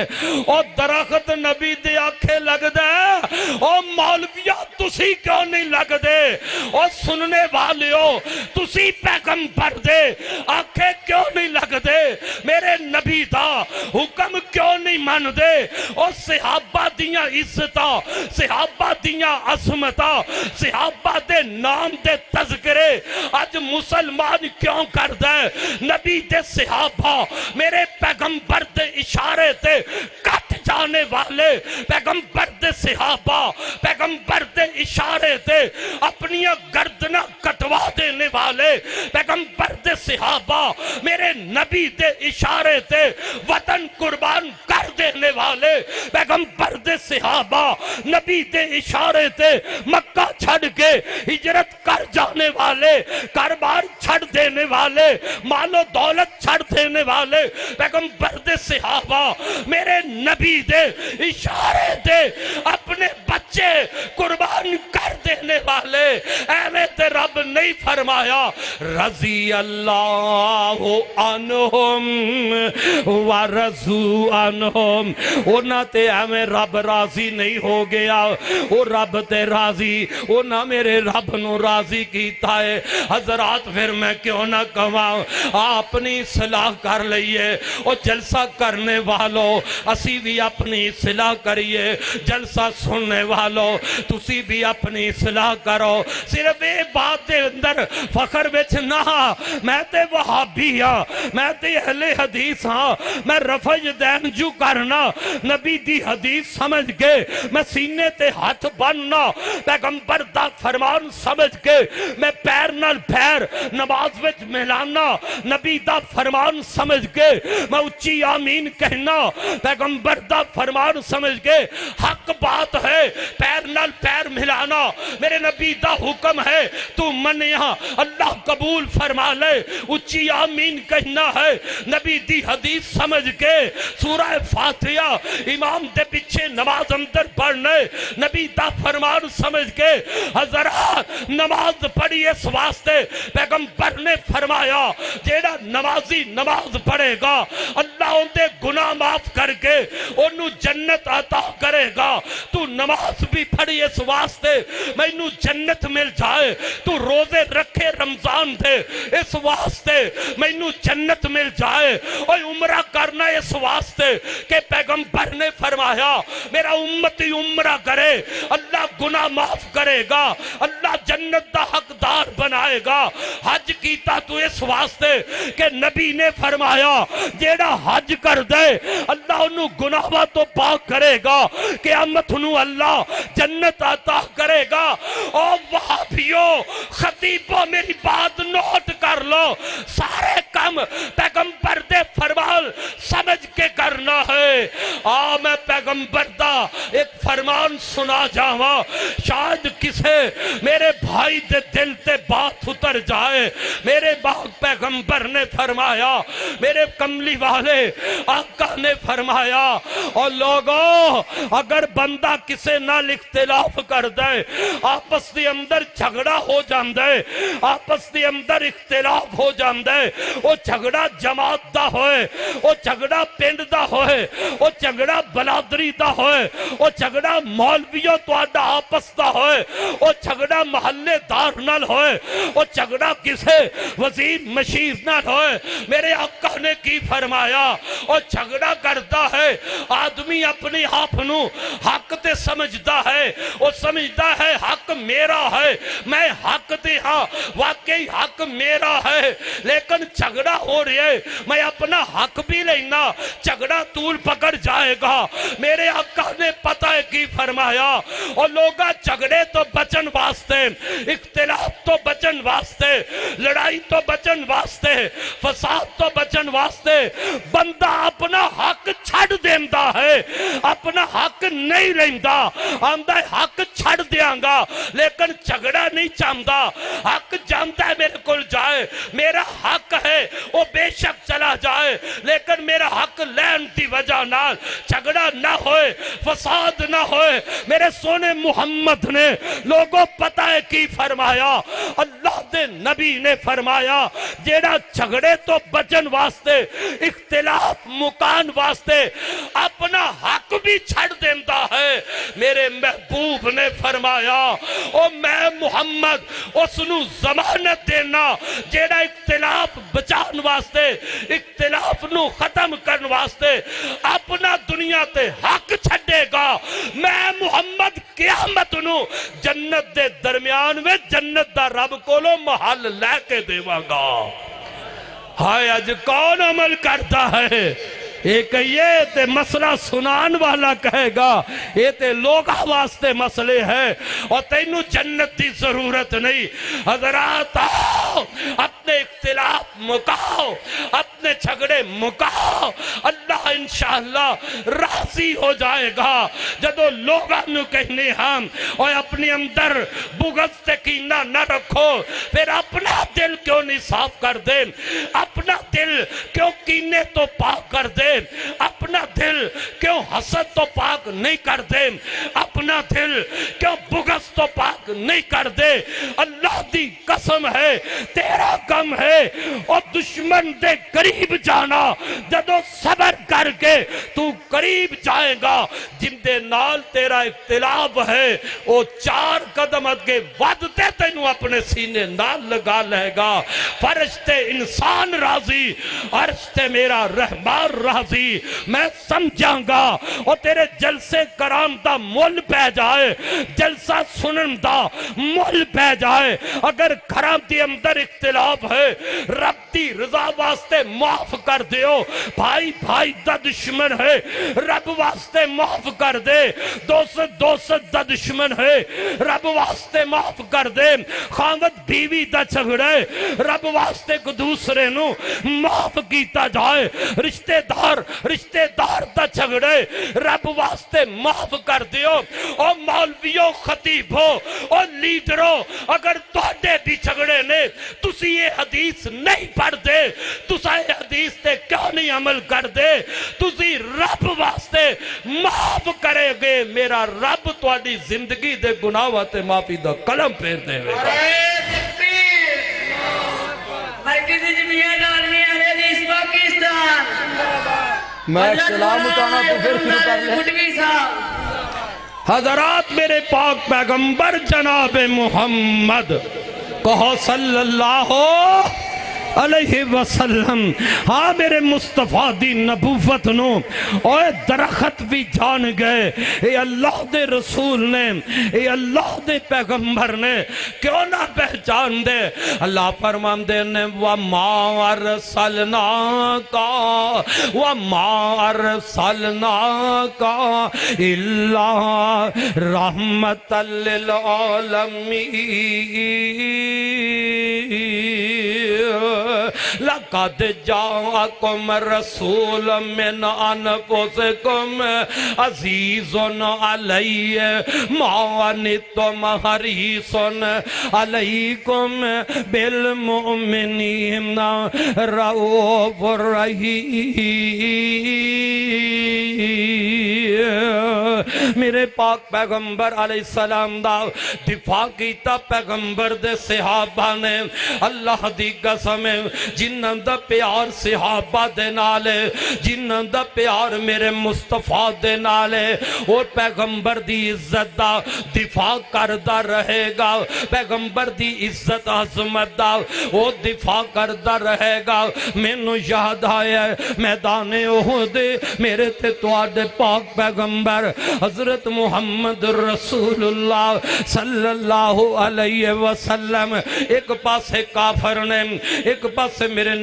اور درخت نبی دے آنکھیں لگ دے، اور مولویات تسی کیوں نہیں لگ دے، اور سننے والے ہو تسی پیغمبر دے آنکھیں کیوں نہیں لگ دے، میرے نبی دا حکم کیوں نہیں مان دے، اور صحابہ دیاں عزتاں، صحابہ دیاں عظمتاں، صحابہ دے نام دے تذکرے آج مسلمان کیوں کر دے، نبی دے صحابہ میرے پیغمبر دے اشارے تے کٹ جانے والے، پیغمبر دے صحابہ پیغمبر دے اشارے تے اپنی گردنہ کٹوا دینے والے، پیغمبر دے صحابہ میرے نبی دے اشارے تے وطن قربان کر دینے والے، پیغمبر دے صحابہ نبی دے اشارے تے مکہ چھڑ کے ہجرت کر جانے والے، کاروبار چھڑ دینے والے، مال و دولت چھڑ دینے والے، پیغمبر دے صحابہ میرے نبی دے اشارے تے اپنے بچے قربان کر دینے والے، ایویں تے رب نہیں فرمایا رضی اللہ عنہم ورضوا عنہم، انہاں تے ایویں رب راضی نہیں ہو گیا، وہ رب تے راضی، انہاں میرے رب نو راضی کیتا ہے۔ حضرات پھر میں کیوں نہ کہاں اپنی اصلاح کر لئیے، اور جلسہ کرنے والوں اسی بھی اپنی اصلاح کریے، جلسہ سننے والوں تسی بھی اپنی اصلاح کرو. صرف یہ بات دے اندر فخر وچ نہ میں تے وہابی ہاں, میں تے اہل حدیث ہاں, میں رفع دین جو کرنا نبی دی حدیث سمجھ کے, میں سینے تے ہاتھ بننا پیغمبر دا فرمان سمجھ کے, میں پیر نال پیر نماز وچ ملانا نبی دا فرمان سمجھ کے, میں اچھی آمین کہنا پیغمبر دا فرمان سمجھ کے. حق بات ہے پیر نال پیر ملانا, میرے نبی دا حکم ہے تو منیا اللہ قبول فرما لے, اچھی آمین کہنا ہے نبی دی حدیث سمجھ کے. سورہ فاتحہ امام دے پیچھے نماز اندر پڑھنے نبی دا فرمان سمجھ کے. حضرات نماز پڑھی اس واسطے پیغمبر نے فرمایا جیڑا نمازی نماز پڑھے گا اللہ ان دے گناہ معاف کر کے انہوں جنت عطا کرے گا. تو نماز بھی پڑھی اس واسطے میں انہوں جنت مل جائے, تو روزے رکھے رمضان دے اس واسطے میں انہوں جنت مل جائے, اور عمرہ کرنا اس واسطے کہ پیغمبر نے فرمایا میرا امتی عمرہ کرے اللہ گناہ معاف کرے گا, اللہ جنت دا حقدار بنائے گا. حج کیتا تو اس واسطے کہ نبی نے فرمایا جیڑا حج کر دے اللہ انہوں گناہوں تو پاک کرے گا, قیامت انہوں اللہ جنت عطا کرے گا. اور وہابیوں خطیبوں میری بات نوٹ کر لو, سارے کم پیغمبر دے فرمان سمجھ کے کرنا ہے. میں پیغمبر دا ایک فرمان سنا جاواں, شاید کسے میرے بھائی دے دل تے بات اتر جائے. میرے باپ پیغمبر نے فرمایا, میرے کملی والے آقا نے فرمایا, اور لوگوں اگر بندہ کسے نال اختلاف کر دے, آپس دے اندر جھگڑا ہو جاندے, آپس دے اندر اختلاف ہو جاندے, وہ جھگڑا جماعت دا ہوئے, وہ جھگڑا پنڈ دا ہوئے, وہ جھگڑا بلادری دا ہوئے, وہ جھگڑا مولویوں تو آڈا آپس دا ہوئے, وہ جھگڑا محلے دار نال ہوئے, وہ جھگڑا کسے وزیر مشیر نال ہوئے. میرے آقا نے کی فرمایا, اور جھگڑا کرتا ہے آدمی اپنی آپ نو حق تے سمجھتا ہے, وہ سمجھتا ہے حق میرا ہے, میں حق تے ہاں, واقعی حق میرا ہے, لیکن جھگڑا ہو رہی ہے میں اپنا حق بھی لینا, جھگڑا طول پکڑ جائے گا. میرے آقا نے پتہ ہے کی فرمایا, اور لوگا جھگڑے تو بچن واسطے, اختلاف تو بچن واسطے, لڑائی تو بچن واسطے, فساد تو بچن واسطے بندہ اپنا حق چھڑ دیندہ ہے, اپنا حق نہیں لیندہ, آمدہ حق چھڑ دیاں گا لیکن جھگڑا نہیں چاہتا. حق جانتا ہے میرے کل جائے, میرا حق ہے وہ بے شک چلا جائے, لیکن میرا حق لین دی وجہ نال جھگڑا نہ ہوئے, فساد نہ ہوئے. میرے سونے محمد نے لوگوں پتہ ہے کی فرمایا, اللہ دے نبی نے فرمایا جیڑا جھگڑے تو بچن واسطے, اختلاف مکان واسطے اپنا حق بھی چھڑ دیندہ ہے. میرے محبوب نے فرمایا او میں محمد اس نو ضمانت دینا جیڑا اختلاف بچان واسطے, اختلاف نو ختم کرن واسطے اپنا دنیا تے حق چھڑے گا, میں محمد قیامت نو جنت دے درمیان میں جنت دا رب کولو محل لے کے دیواں گا. ہائے اج کون عمل کرتا ہے؟ ایک یہ تے مسئلہ سنان والا کہے گا یہ تے لوگا واسطے مسئلے ہیں اور تینوں جنت دی ضرورت نہیں. حضرات آؤ اپنے اختلاف مکاؤ, اپنے جھگڑے مکاؤ, اللہ انشاءاللہ راضی ہو جائے گا. جدو لوگا نو کہنے ہم اور اپنے اندر بغض تے کینہ نہ رکھو, پھر اپنا دل کیوں نہیں صاف کر دیں, اپنا دل کیوں کینے تو پاک کر دیں, اپنا دل کیوں حسد تو پاک نہیں کر دیں, اپنا دل کیوں بغض تو پاک نہیں کر دے. اللہ دی قسم ہے تیرا کم ہے اور دشمن دے قریب جانا, جدو صبر کر کے تو قریب جائے گا. جن دے نال تیرا اختلاف ہے وہ 4 قدم اگے ودتے تینوں اپنے سینے نال لگا لے گا. فرشتے انسان راضی, عرش تے میرا رحمان راضی, میں سمجھاں گا اور تیرے جلسے کرام دا مول پہ جائے جلسہ سنن دا مل پہ جائے اگر گھراں دے اندر اختلاف ہے رب دی رضا واسطے معاف کر دیو بھائی بھائی دا دشمن ہے رب واسطے معاف کر دے دوست دا دشمن ہے رب واسطے معاف کر دے خاوند بیوی دا جھگڑے رب واسطے کو دوسرے نو معاف کیتا جائے رشتہ دار دا جھگڑے رب واسطے معاف کر دیو او مولویوں خطیبوں او لیڈروں اگر توڑے بھی جھگڑے نے تسی یہ حدیث نہیں پڑھ دے تسا یہ حدیث تے کیوں نہیں عمل کر دے تسی رب واسطے معاف کرے گے میرا رب تواڈی زندگی دے گناہاں تے معافی دا قلم پھیر دے گا مرکزی جمعیت عالمی اہل حدیث پاکستان میں سلام اٹھانا تو پھر شروع کر لیں مٹوی صاحب حضرات میرے پاک پیغمبر جناب محمد کہو صلی اللہ علیہ وسلم ہاں میرے مصطفیٰ دی نبوت نو اوے درخت بھی جان گئے اے اللہ دے رسول نے اے اللہ دے پیغمبر نے کیوں نہ پہچان دے اللہ فرمان دے نے وَمَا أَرْسَلْنَاكَ إِلَّا رَحْمَةً لِلْعَالَمِينَ لَقَدْ جَاءَكُمْ رَسُولٌ مِّنْ أَنفُسِكُمْ عَزِيزٌ عَلَيْهِ مَا عَنِتُّمْ حَرِيصٌ عَلَيْكُمْ بِالْمُؤْمِنِينَ رَءُوفٌ رَحِيمٌ میرے پاک پیغمبر علیہ السلام دا دفاع کیتا پیغمبر دے صحابہ نے اللہ دی قسم جنہاں دا پیار صحابہ دے نالے جنہاں دا پیار میرے مصطفیٰ دے نالے اور پیغمبر دی عزت دا دفاع کردہ رہے گا پیغمبر دی عزت عظمت دا وہ دفاع کردہ رہے گا میں نو یاد آیا میدان احد میرے تے توڑے پاک پیغمبر حضرت محمد رسول اللہ صلی اللہ علیہ وسلم ایک پاسے کافر نے ایک پاسے میرے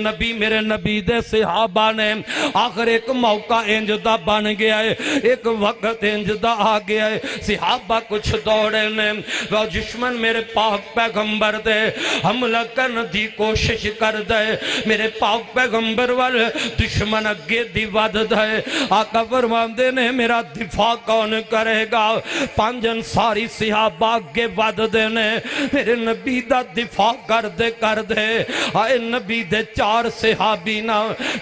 نبی دے صحابہ نے آخر ایک موقع انجدہ بن گیا ہے ایک وقت انجدہ آ گیا ہے صحابہ کچھ دوڑے نے وہ دشمن میرے پاک پیغمبر دے حملہ کرنے دی کوشش کر دے میرے پاک پیغمبر والے دشمن اگے دی ود دے آقا فرماندے نے میرا دفاع کون کرے گا پانچ انصاری صحابہ اگے ود دے نے میرے نبی دا دفاع کر دے آئے نبی دے چار صحابی نا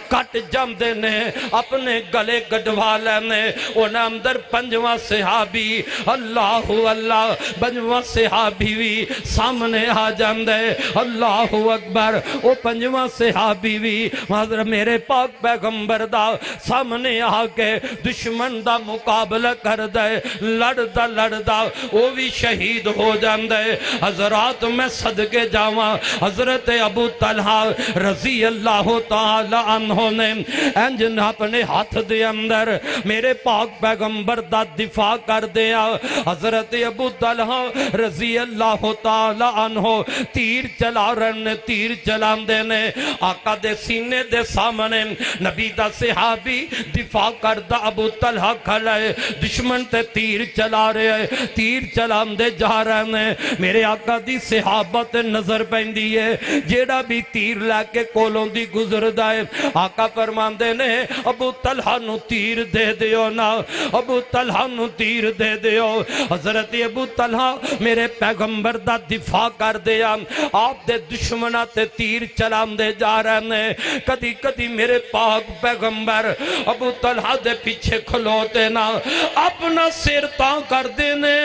کٹ جم دے نے اپنے گلے گڑوا لینے انہاں اندر پنجواں صحابی اللہ اللہ پنجواں صحابی بھی سامنے آ جم دے اللہ اکبر او پنجواں صحابی بھی حضرت میرے پاک پیغمبر دا سامنے آ کے دشمن دا مقابلہ کر دے لڑدا وہ بھی شہید ہو جم دے حضرات میں صدقے جاواں حضرت ابو طلحہ رضی اللہ تعالی عنہ نے انجن اپنے ہاتھ دے اندر میرے پاک پیغمبر دا دفاع کر دیا حضرت ابو طلحہ رضی اللہ تعالی عنہ تیر چلا رن تیر چلان دینے آقا دے سینے دے سامنے نبی دا صحابی دفاع کردہ ابو طلحہ کھلائے دشمن تے تیر چلا رہے تیر چلان دے جا رہے ہیں میرے آقا دی صحابت نظر پہندی ہے جیڑا بھی تیر لے کے کولوں دی گزر دائے آقا فرمان دے نے ابو طلحہ نو تیر دے دیو نا ابو طلحہ نو تیر دے دیو حضرت ابو طلحہ میرے پیغمبر دا دفاع کر دیا آپ دے دشمنہ تے تیر چلان دے جا رہے ہیں کدی کدی میرے پاک پیغمبر ابو طلحہ دے پیچھے کھلوتے نا اپنا سر تاں کر دینے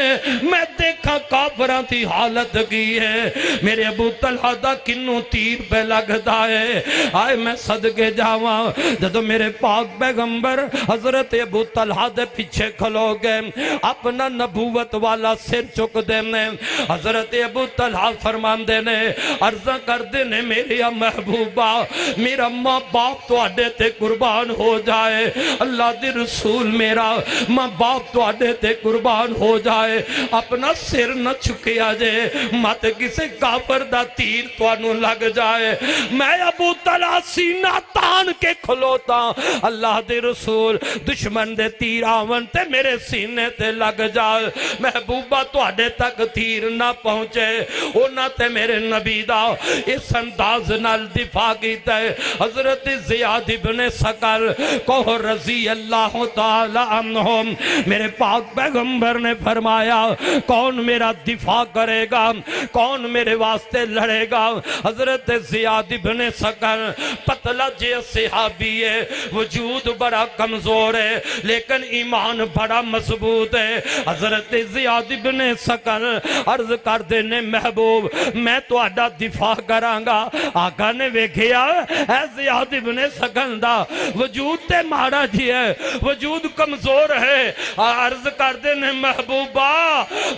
میں دیکھ ویکھاں کافراں دی حالت کی ہے میرے ابو طلحہ دا کنوں تیر پہ لگدا ہے آئے میں صدقے جاواں جدو میرے پاک پیغمبر حضرت ابو طلحہ دے پیچھے کھلو گئے اپنا نبوت والا سر چک دینے حضرت ابو طلحہ فرمان دینے عرضہ کر دینے میری محبوبہ میرا ماں باپ تو آڈے تے قربان ہو جائے اللہ دی رسول میرا ماں باپ تو آڈے تے قربان ہو جائے اپنا سر نہ چکیا جے مت کسے کافر دا تیر تو انو لگ جائے میں ابو طلحہ سینہ تان کے کھلوتا اللہ دے رسول دشمن دے تیر آون تے میرے سینے تے لگ جائے محبوبہ تو آڈے تک تیر نہ پہنچے اونا تے میرے نبی دا اس انداز نال دفاع کیتا ہے حضرت زیاد ابن سکر کو رضی اللہ تعالی عنہم میرے پاک پیغمبر نے فرمایا کون میرا دفاع کرے گا کون میرے واسطے لڑے گا حضرت زیاد ابن سکر پتلا جے صحابی ہے وجود بڑا کمزور ہے لیکن ایمان بڑا مضبوط ہے حضرت زیاد ابن سکر عرض کر دینے محبوب میں تو آڈا دفاع کرانگا آقا نے ویکھیا اے زیاد ابن سکر دا وجود تے مارا جی ہے وجود کمزور ہے عرض کر دینے محبوبہ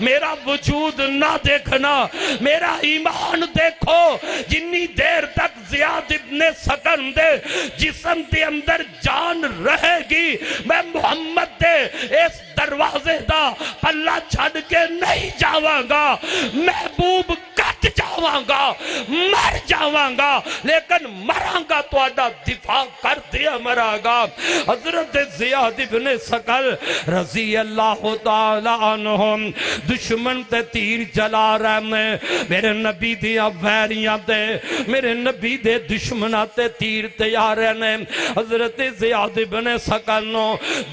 میرا وجود نہ دیکھنا میرا ایمان دیکھو جنی دیر تک زیاد ابن سکر دے جسم دے اندر جان رہے گی میں محمد دے اس دروازے دا اللہ چھڑ کے نہیں جاواں گا محبوب کٹ جاواں گا مر جاواں گا لیکن مراں گا تو آڈا دفاع کر دیا مرا گا حضرت زیاد ابن سکر رضی اللہ تعالی عنہم دشمن تے تیر جلا رہنے میرے نبی دیا ویریاں دے میرے نبی دے دشمنہ تے تیر تیار رہنے حضرت زیاد ابن سکر نو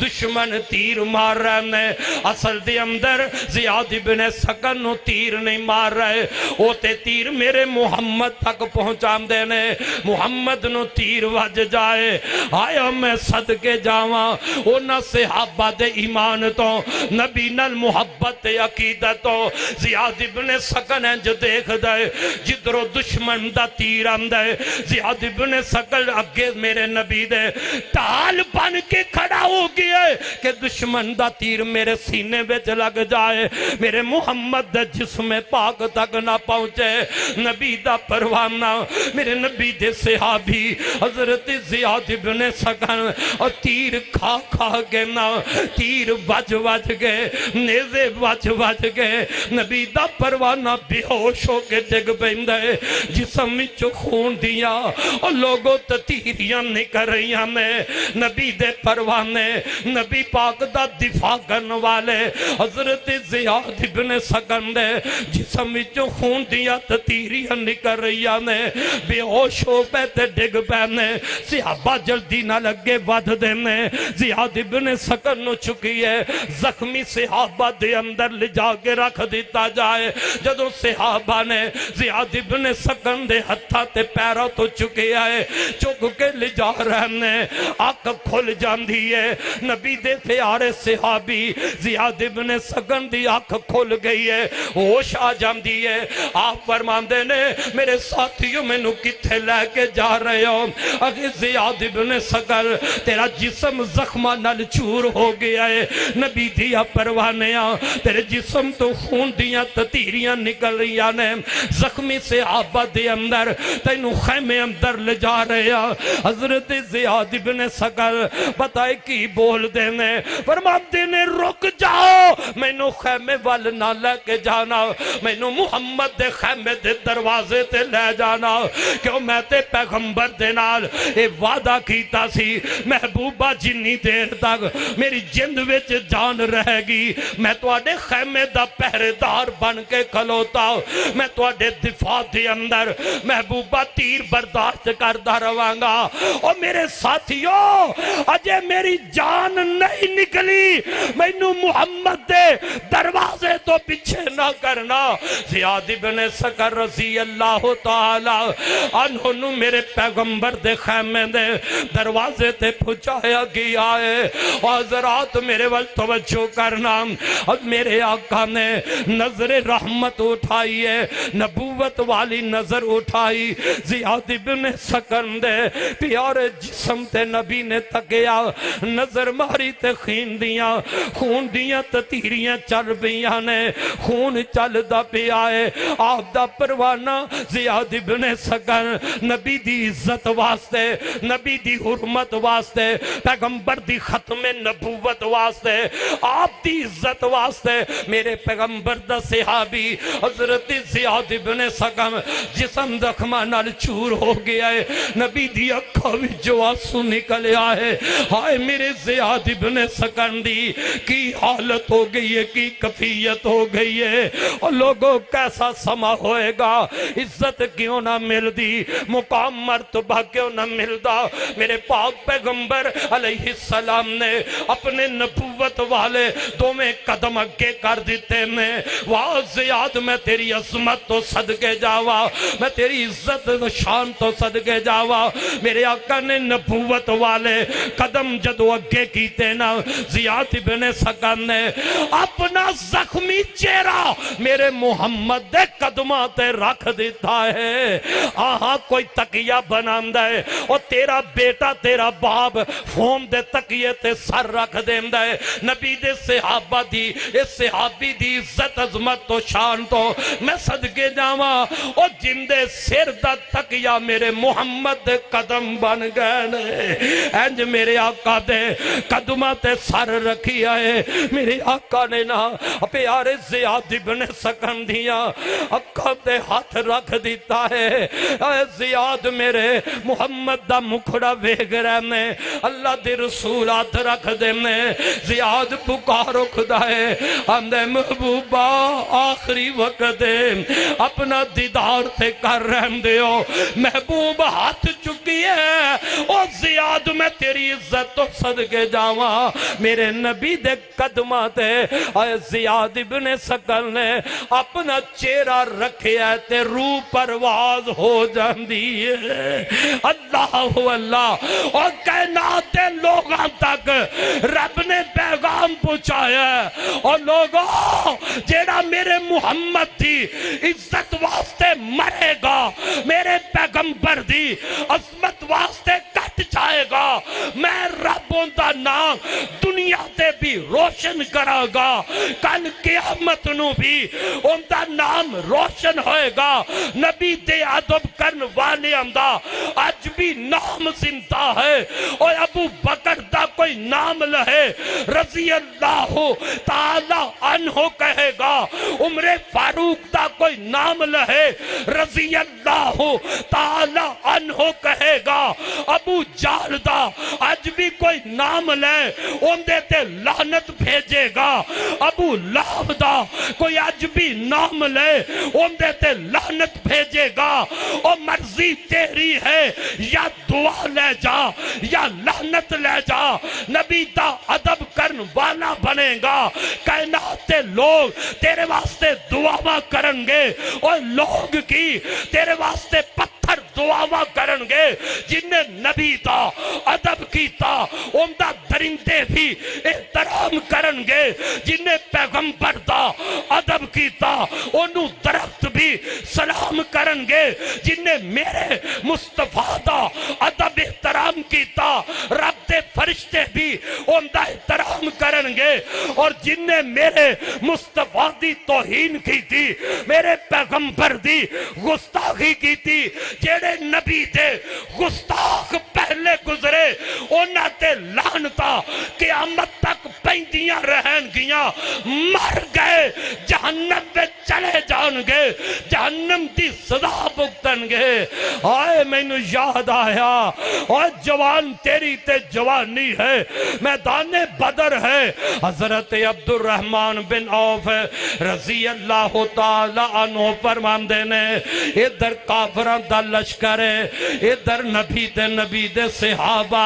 دشمن تیر مار رہنے اصل دے اندر زیاد ابن سکر نو تیر نہیں مار رہے او تے تیر میرے محمد تک پہنچان دینے محمد نو تیر وج جائے آیا میں صدقے جاواں اونا صحابہ دے ایمان تو نبی نال محبت عقیدت تو زیاد ابن سکر انج دیکھ دے جدرو دشمن دا تیر آندے زیاد ابن سکر اگے میرے نبی دے ٹال بن کے کھڑا ہو گیا کہ دشمن دا تیر میرے سینے بچ لگ جائے میرے محمد دا جسم پاک تک نہ پہنچے نبی دا پروانہ میرے نبی دے صحابی حضرت زیاد ابن سکر اور تیر کھا کھا کے نا تیر بج بج گئے نیزے بج بج گئے نبی دا پروانہ بے ہوش ہو کے ڈگ پیندے جسم وچ خون دیا اور لوگوں تیریاں نکل رہیاں میں نبی دے پروانے نبی پاک دا دفاع کرن والے حضرت زیاد ابن سکر دے جسم وچ خون دیا تیریاں نکل رہیاں نے بے ہوش ہو پہ تے ڈگ پینے صحابہ جلدی نہ لگے ود دینے زیاد ابن سکر نو چکی ہے زخمی صحابہ دے اندر لے جا کے رکھ دیتا جائے جدو صحابہ نے زیاد ابن سکر دے ہتھا تے پیرا تو چکے آئے چک کے لے جا رہنے آنکھ کھل جان دیئے نبی دے پیارے صحابی زیاد ابن سکر دی آنکھ کھل گئی ہے ہوش آ جان دیئے آپ فرمان دینے میرے ساتھیوں میں نو کتھے لے کے جا رہے ہو اگر زیاد ابن سکر تیرا جسم زخمہ نل چور ہو گیا ہے نبی دیا پروانیاں تیرے جسم تو خون دیا تیریاں نکل رہی آنے زخمی سے آبا دے اندر تینو خیمے اندر لے جا رہے ہیں حضرت زیاد ابن سکر بتائے کی بول دینے فرمان دینے رک جاؤ میں نو خیمے وال نہ لے کے جانا میں نو محمد دے خیمے دے دروازے تے لے جانا کیوں میں تے پیغمبر دے نال اے وعدہ کیتا سی محبوبہ جنی دیر تک میری جند وچ جان رہے گی میں تو آڈے خیمے دا پہرےدار بن کے کھلوتا میں تو آڈے دفاع دے اندر محبوبہ تیر برداشت کردہ روانگا اور میرے ساتھیوں اجے میری جان نہیں نکلی میں نو محمد دے دروازے تو پیچھے نہ کرنا. زیاد ابن سکر رضی اللہ تعالی عنہ میرے پیغمبر دے خیمے دے دروازے تے پہنچایا گیا ہے. حضرات میرے وقت توجہ کرنا, اب میرے آقا نے نظر رحمت اٹھائی ہے, نبوت والی نظر اٹھائی. زیاد ابن سکن دے پیارے جسم تے نبی نے تکیا, نظر ماری تے خون دیاں تتیریاں چل بیاں نے, خون چل دا پیا ہے. آپ دا پروانہ زیاد ابن سکن نبی دی عزت واسطے, نبی دی حرمت واسطے, پیغمبر دی ختم نبوت واسطے, آپ دی عزت واسطے میرے پیغمبر دا صحابی حضرت زیاد ابن سکن جسم زخمہ نال چور ہو گیا ہے. نبی دی اکھا بھی جو آنسو نکلیا ہے. ہائے میرے زیاد ابن سکن دی کی حالت ہو گئی ہے, کی کفیت ہو گئی ہے. اور لوگوں کیسا سما ہوئے گا, عزت کیوں نہ مل دی, مقام مرتبہ کیوں نہ ملدا. میرے پاک پیغمبر علیہ السلام نے اپنے نبوت والے دو میں قدم اگے کر دیتے نے. واہ زیاد میں تیری عظمت تو صدقے جاوا, میں تیری عزت و شان تو صدقے جاوا. میرے آقا نے نبوت والے قدم جدو اگے کیتے نا, زیاد ابن سکن نے اپنا زخمی چہرہ میرے محمد دے قدمہ تے رکھ دیتا ہے. آہاں کوئی تقیہ بناندہ ہے, اور تیرا بیٹا تیرا باپ فوم دے تقیہ تے سر رکھ دیندہ ہے. نبی دے صحابہ دی, اس صحابی دی عزت عظمت تو شان تو میں صدقے جاواں, اور جن دے سر دا تقیہ میرے محمد دے قدم بن گئے نے. انج میرے آقا دے قدمہ تے سر رکھیا ہے. میرے آقا نے نا پیارے زیاد ابن سکن دیا اکھا تے ہاتھ رکھ دیتا ہے. اے زیاد میرے محمد دا مکھڑا ویگ رہنے, اللہ دے رسول ہاتھ رکھ دینے. زیاد پکارو خدا ہے, اندے محبوبہ آخری وقت ہے, اپنا دیدار تے کر رہن دیو. محبوب ہاتھ چکی ہے, او زیاد میں تیری عزت تو صدقے جاواں. میرے نبی دے قدمہ تے اے زیاد ابن سکن نے اپنا چہرہ رکھیا تے روح پرواز ہو جاندی ہے. اللہ اللہ, اور کائنات دے لوگاں تک رب نے پیغام پہنچایا ہے. اور لوگوں جیڑا میرے محمد دی عزت واسطے مرے گا, میرے پیغمبر دی عظمت واسطے کٹ جائے گا, میں رب دا نام دنیا تے بھی روشن کرا گا. کل قیامت نو بھی ان دا نام روشن ہوئے گا. نبی دے ادب کرن والے اندہ آج بھی نام زندہ ہے. اور ابو بکر دا کوئی نام لہے رضی اللہ تعالی عنہ کہے گا, عمر فاروق دا کوئی نام لہے رضی اللہ تعالی عنہ کہے گا, ابو جہل دا آج بھی کوئی نام لے ان دیتے لعنت بھیجے گا. ابو لہب دا کوئی آج بھی نام لے ان دیتے لعنت بھیجے گا. اور مرضی تیری ہے, یا دعا لے جا یا لعنت لے جا. نبی دا ادب کرن والا بنے گا. کائنات تے لوگ تیرے واسطے دعا کرن گے, اور لوگ کی تیرے واسطے پتھر دعا کرن گے. جن نے نبی دا ادب کیتا ان دا درندے بھی احترام کرن گے. جن نے پیغمبر دا ادب کیتا انہوں درخت بھی سلام کرن گے. جن نے میرے مصطفیٰ دا ادب احترام کیتا رب دے فرشتے بھی ان دا احترام کرن گے. اور جن نے میرے مصطفیٰ دی توہین کی تھی, میرے پیغمبر دی گستاخی کی تھی, جیڑے نبی دے گستاخ پہلے گزرے انہاں تے لعنتا قیامت تک پیندیاں رہن گیاں, مر گئے جہنم میں چلے جان گے جہنم دی سزا بھگتن گے آئے مینوں یاد آیا اور جوان تیری تے جوانی ہے میدان بدر ہے حضرت عبد الرحمن بن عوف رضی اللہ تعالی عنہ فرماندے نے ادھر کافراں دا لشکر ہے ادھر نبی دے صحابہ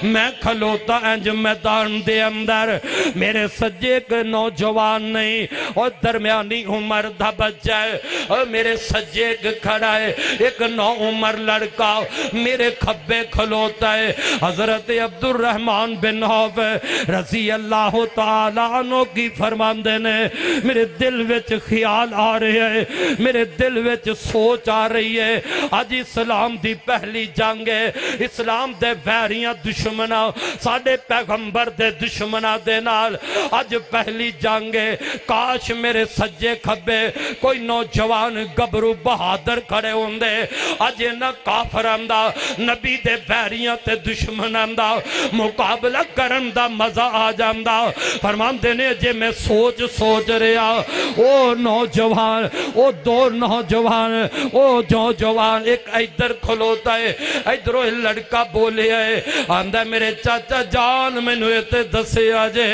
میں کھلوتا انج میدان دے اندر میرے سجے ایک نوجوان نہیں اور درمیانی عمر دا بچہ ہے اور میرے سجے ایک کھڑا ہے ایک نو عمر لڑکا میرے کھبے کھلوتا ہے حضرت عبد الرحمن بن عوف رضی اللہ تعالیٰ عنہ کی فرماندے نے میرے دل وچ خیال آ رہے ہیں میرے دل وچ سوچ آ رہی ہے آج اسلام دی پہلی جنگ ہے اسلام دے ویریاں دشمنہ ساڑھے پیغمبر دے دشمنہ دے نال آج پہلی جنگ ہے کاش میرے سجے کھبے کوئی نوجوان گبرو بہادر کھڑے ہوندے آج نہ کافران دا نبی دے ویریاں تے دشمنان دا مقابلہ کرن دا مزہ آ جاندہ فرمان دینے جے میں سوچ رہا او نوجوان او دو نوجوان او نوجوان ایک ایدر کھلوتا ہے ایدرو لڑکا بولے ہے آندہ میرے چاچا جان میں نویتے دسے آجے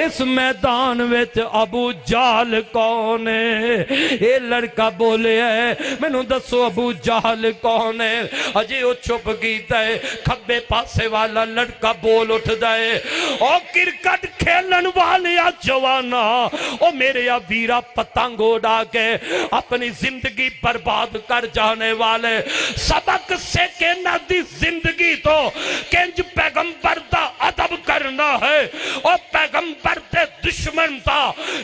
اس میدان ویچ ابو جال کون ہے اے لڑکا بولے ہے میں نو دسو ابو جال کون ہے اجے او چھپ گیتا ہے کھبے پاسے والا لڑکا بول اٹھ دائے او کرکٹ کھیلن والے جوانا او میرے ویرا پتنگ اڑا کے اپنی زندگی برباد کر جانے والے سبق سے کہنا دی زندگی تو کنج پیغمبر دا ادب کرنا ہے اور پیغمبر دے دشمن دا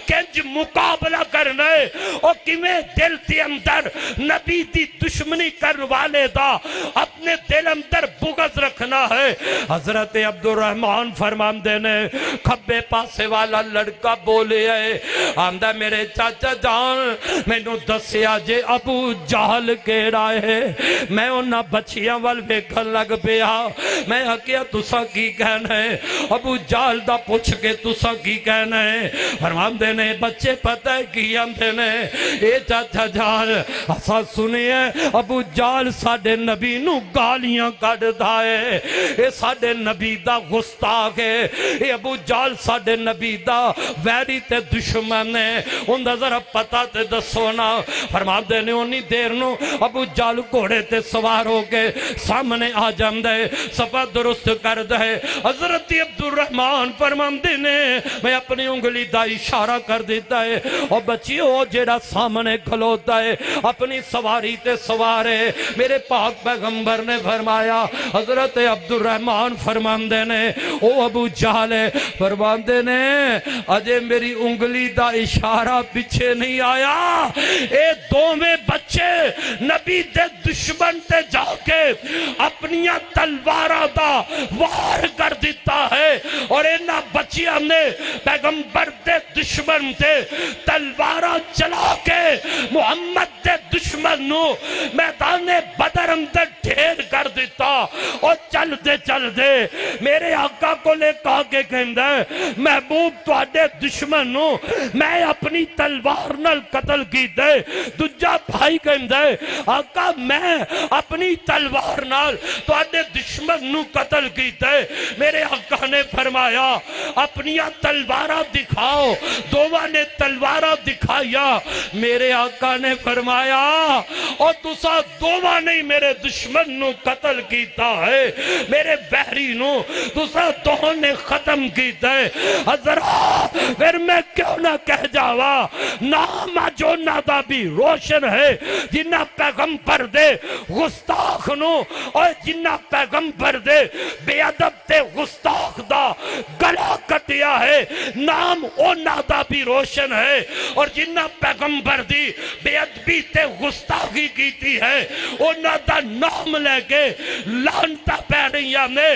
کنج مقابلہ کرنا ہے اور کیویں دل دی اندر نبی دی دشمنی کرنے والے دا اپنے دل اندر بغض رکھنا ہے حضرت عبد الرحمن فرماندے نے کھبے پاسے والا لڑکا بولے ہے آندہ میرے چاچا جان میں نو دسیا جے ابو جہل کے رائے ہے میں انہا بچیاں والویکھن لگ پیا میں کیا تسا کی کہنا ہے ابو جہل دا پوچھ کے تسا کی کہنا ہے فرماندے نے بچے پتہ ہے کی آندے نے اے چاچا جان اسا سنی ہے ابو جہل ساڑھے نبی نو گالیاں کڑ دائے اے ساڑھے نبی دا گستاخ ہے اے ابو جہل ساڑھے نبی دا ویری تے دشمن ہے ان دا ذرا پتہ تے دسونا فرماندے نے انہی دیر نو ابو جہل گھوڑے تے سوار ہو کے سامنے آ جاندے صفحہ درست کر دے حضرت عبد الرحمن فرماندے نے میں اپنی انگلی دا اشارہ کر دیتا ہے اور بچیو جیڑا سامنے کھلوتا ہے اپنی سواری تے سوارے میرے پاک پیغمبر نے فرمایا حضرت عبد الرحمن فرماندے نے او ابو جہل فرماندے نے اجے میری انگلی دا اشارہ پیچھے نہیں آیا اے دو میں بچے نبی دے دشمن تے جا کے اپنیاں تلوارہ دا وار کر دیتا ہے اور اینا بچیاں نے پیغمبر دے دشمن تے تلوارہ چلا کے محمد دے دشمن نو میدان بدر اندر ڈھیر کر دیتا اور چل دے میرے آقا کو لے کہا کے کہندہ ہے محبوب تو آڈے دشمن نو میں اپنی تلوار نل قتل کی دے دجا بھائی کہندہ ہے آقا میں اپنی تلوار نل تو آڈے دشمن نو قتل کی دے میرے آقا نے فرمایا اپنی تلوارہ دکھاؤ دوہ نے تلوارہ دکھایا میرے آقا نے فرمایا اور تسا دوہ نہیں میرے دشمن نو قتل کیتا ہے میرے بحری نو تسا دوہ نے ختم کیتا ہے حضرات پھر میں کیوں نہ کہہ جاوا نام جو نادا بھی روشن ہے جنہ پیغمبر دے گستاخ نو اور جنہ پیغمبر دے بے ادب تے گستاخ دا گلا کٹیا ہے نام او نادا بھی روشن ہے اور جنہ پیغمبر دی بے ادبی تے گستاخی کیتی ہے انہاں دا نام لے کے لانتا پہ رہی نے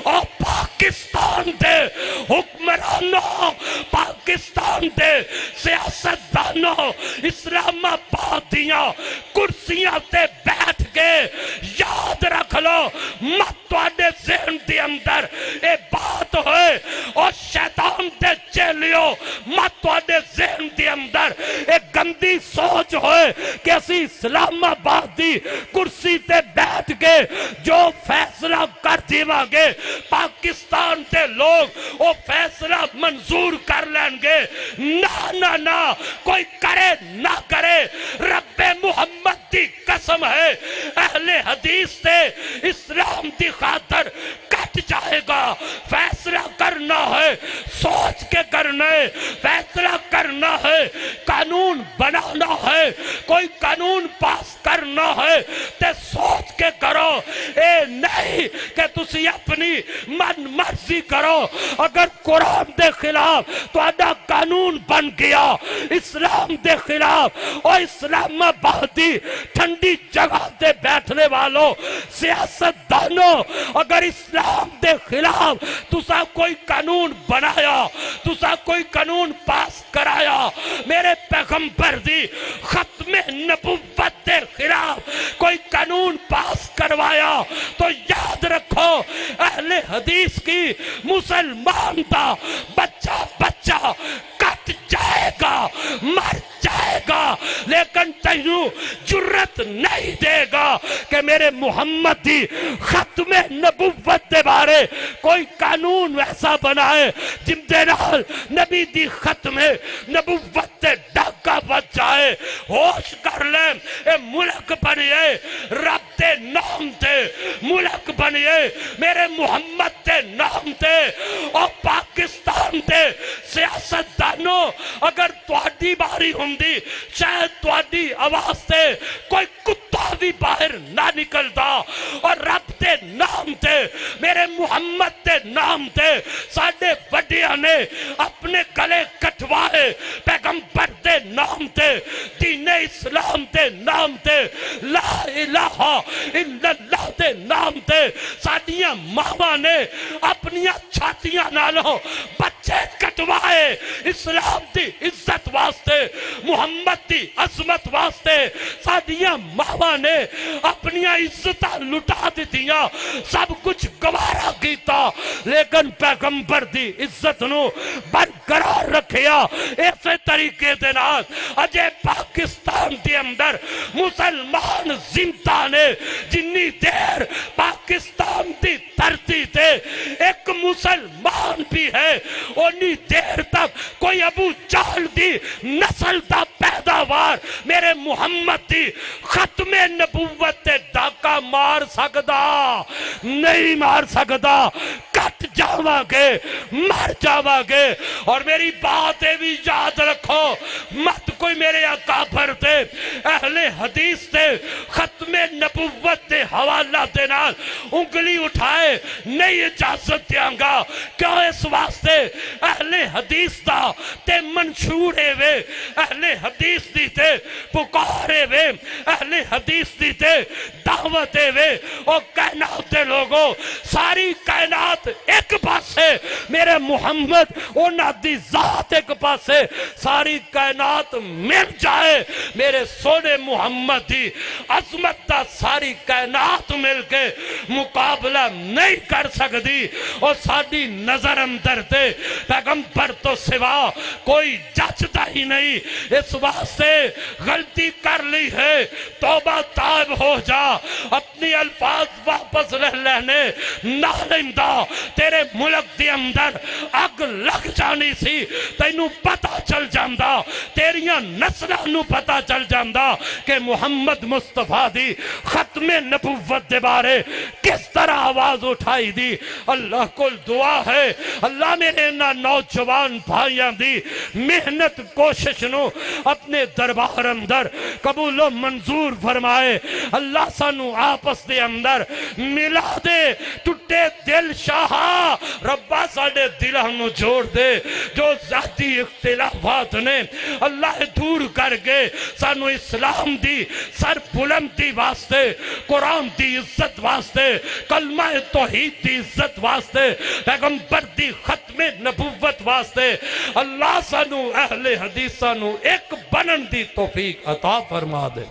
اور پاکستان دے حکمرانوں پاکستان دے سیاست دانوں اسلام آباد دیاں کرسیاں تے بیٹھ کے یاد رکھ لو مت تواڈے ذہن دے اندر اے بات ہوئے اور شیطان دے چیلیو مت تواڈے ذہن دے اندر اے گندی گندی سوچ ہوئے کہ اسی اسلام آباد دی کرسی تے بیٹھ کے جو فیصلہ کر دیواں گے پاکستان تے لوگ وہ فیصلہ منظور کر لیں گے. نہ کوئی کرے نہ کرے رب محمد دی قسم ہے اہل حدیث تے اسلام دی خاطر کٹ جائے گا. فیصلہ کرنا ہے سوچ کے کرنا ہے, فیصلہ کرنا ہے قانون بنانا ہے, کوئی قانون پاس کرنا ہے تے سوچ کے کرو. اے نہیں کہ تسی اپنی من مرضی کرو. اگر قرآن دے خلاف تو آدھا قانون بن گیا اسلام دے خلاف, اور اسلام آبادی ٹھنڈی جگہ دے بیٹھنے والوں سیاست دانوں اگر اسلام دے خلاف تسا کوئی قانون بنایا, تسا کوئی قانون پاس کرایا, میرے پیغمبر دی ختم نبوت دے خلاف کوئی قانون پاس کروایا تو یاد رکھو اہل حدیث کی مسلمان دا بچہ کٹ جائے گا, مر جائے گا, لیکن تینوں جرت نہیں دے گا کہ میرے محمد دی ختم نبوت دے بارے کوئی قانون ایسا بنائے جن دے نال نبی دی ختم نبوت دے ڈاکہ بچ جائے. ہوش کر لیں اے ملک بنیے رب دے نام تے, ملک بنیے میرے محمد دے نام تے, اور پاکستان دے سیاست دانوں اگر تواڈی باری ہوندی شاید تواڈی آواز تے کوئی کتا بھی باہر نہ نکلدا, اور رب دے نام تے میرے محمد دے نام تے ساڈے وڈیاں نے اپنے گلے کٹوائے پیغمبر دے نام تے, دین اسلام دے نام تے, لا الہ الا اللہ دے نام تے ساڈیاں ماواں نے اپنیاں چھاتیاں نالوں بچے کٹوائے اسلام دی عزت واسطے, محمد دی عظمت واسطے. ساڈیاں ماواں نے اپنیاں عزتاں لٹا دتیاں, سب کچھ گوارا کیتا, لیکن پیغمبر دی عزت نو برقرار رکھیا. ایسے طریقے دے نال اجے پاکستان دے اندر مسلمان زندہ نے, جنی دیر پاکستان دی دھرتی تے ایک مسلمان بھی ہے اونی دیر تک کوئی ابو جہل دی نسل دا پیداوار میرے محمد دی ختم نبوت تے ڈاکہ مار سکدا نہیں, مار سکدا. کٹ جاواں گے, مر جاواں گے. اور میری بات بھی یاد رکھو, مت کوئی میرے اکابر تے اہل حدیث تے ختم نبوت تے حوالہ دے نال انگلی اٹھائے نہیں اجازت دیاں گا. کیوں اس واسطے اہل حدیث دا تے منشورے وے, اہل حدیث دی تے پکارے وے, اہل حدیث دی تے دعوتے وے. او کائنات دے لوگوں, ساری کائنات ایک پاسے, میرے محمد اونا دی ذات ایک پاسے, ساری کائنات مل جائے میرے سونے محمد دی عظمت دا ساری کائنات مل کے مقابلہ نہیں کر سکتی. اور ساری نظر اندر تے پیغمبر تو سوا کوئی جچتا ہی نہیں. اس واسطے غلطی کر لی ہے توبہ تائب ہو جا, اپنی الفاظ واپس لے لینے نہ لیندہ. تیرے ملک دے اندر اگ لگ جانی سی, تینوں پتہ چل جاندہ, تیریاں نسلہ نو پتہ چل جاندہ کہ محمد مصطفیٰ دی ختم نبوت دے بارے کس طرح آواز اٹھائی دی. اللہ کو دعا ہے اللہ میرے نوجوان بھائیاں دی محنت کوشش نو اپنے دربار اندر قبول و منظور فرمائے. اللہ سانو آپس دے اندر ملا دے, ٹوٹے دل شاہا ربا ساڑے دلہ نو جوڑ دے. جو ذاتی اختلافات نے اللہ دور کر کے سانو اسلام دی سر بلندی واسطے, قرآن دی عزت واسطے, کلمہ توحید دی عزت واسطے, پیغمبر دی ختم نبوت واسطے اللہ سانو اہل حدیث سانو ایک بنن دی توفیق عطا فرما دے.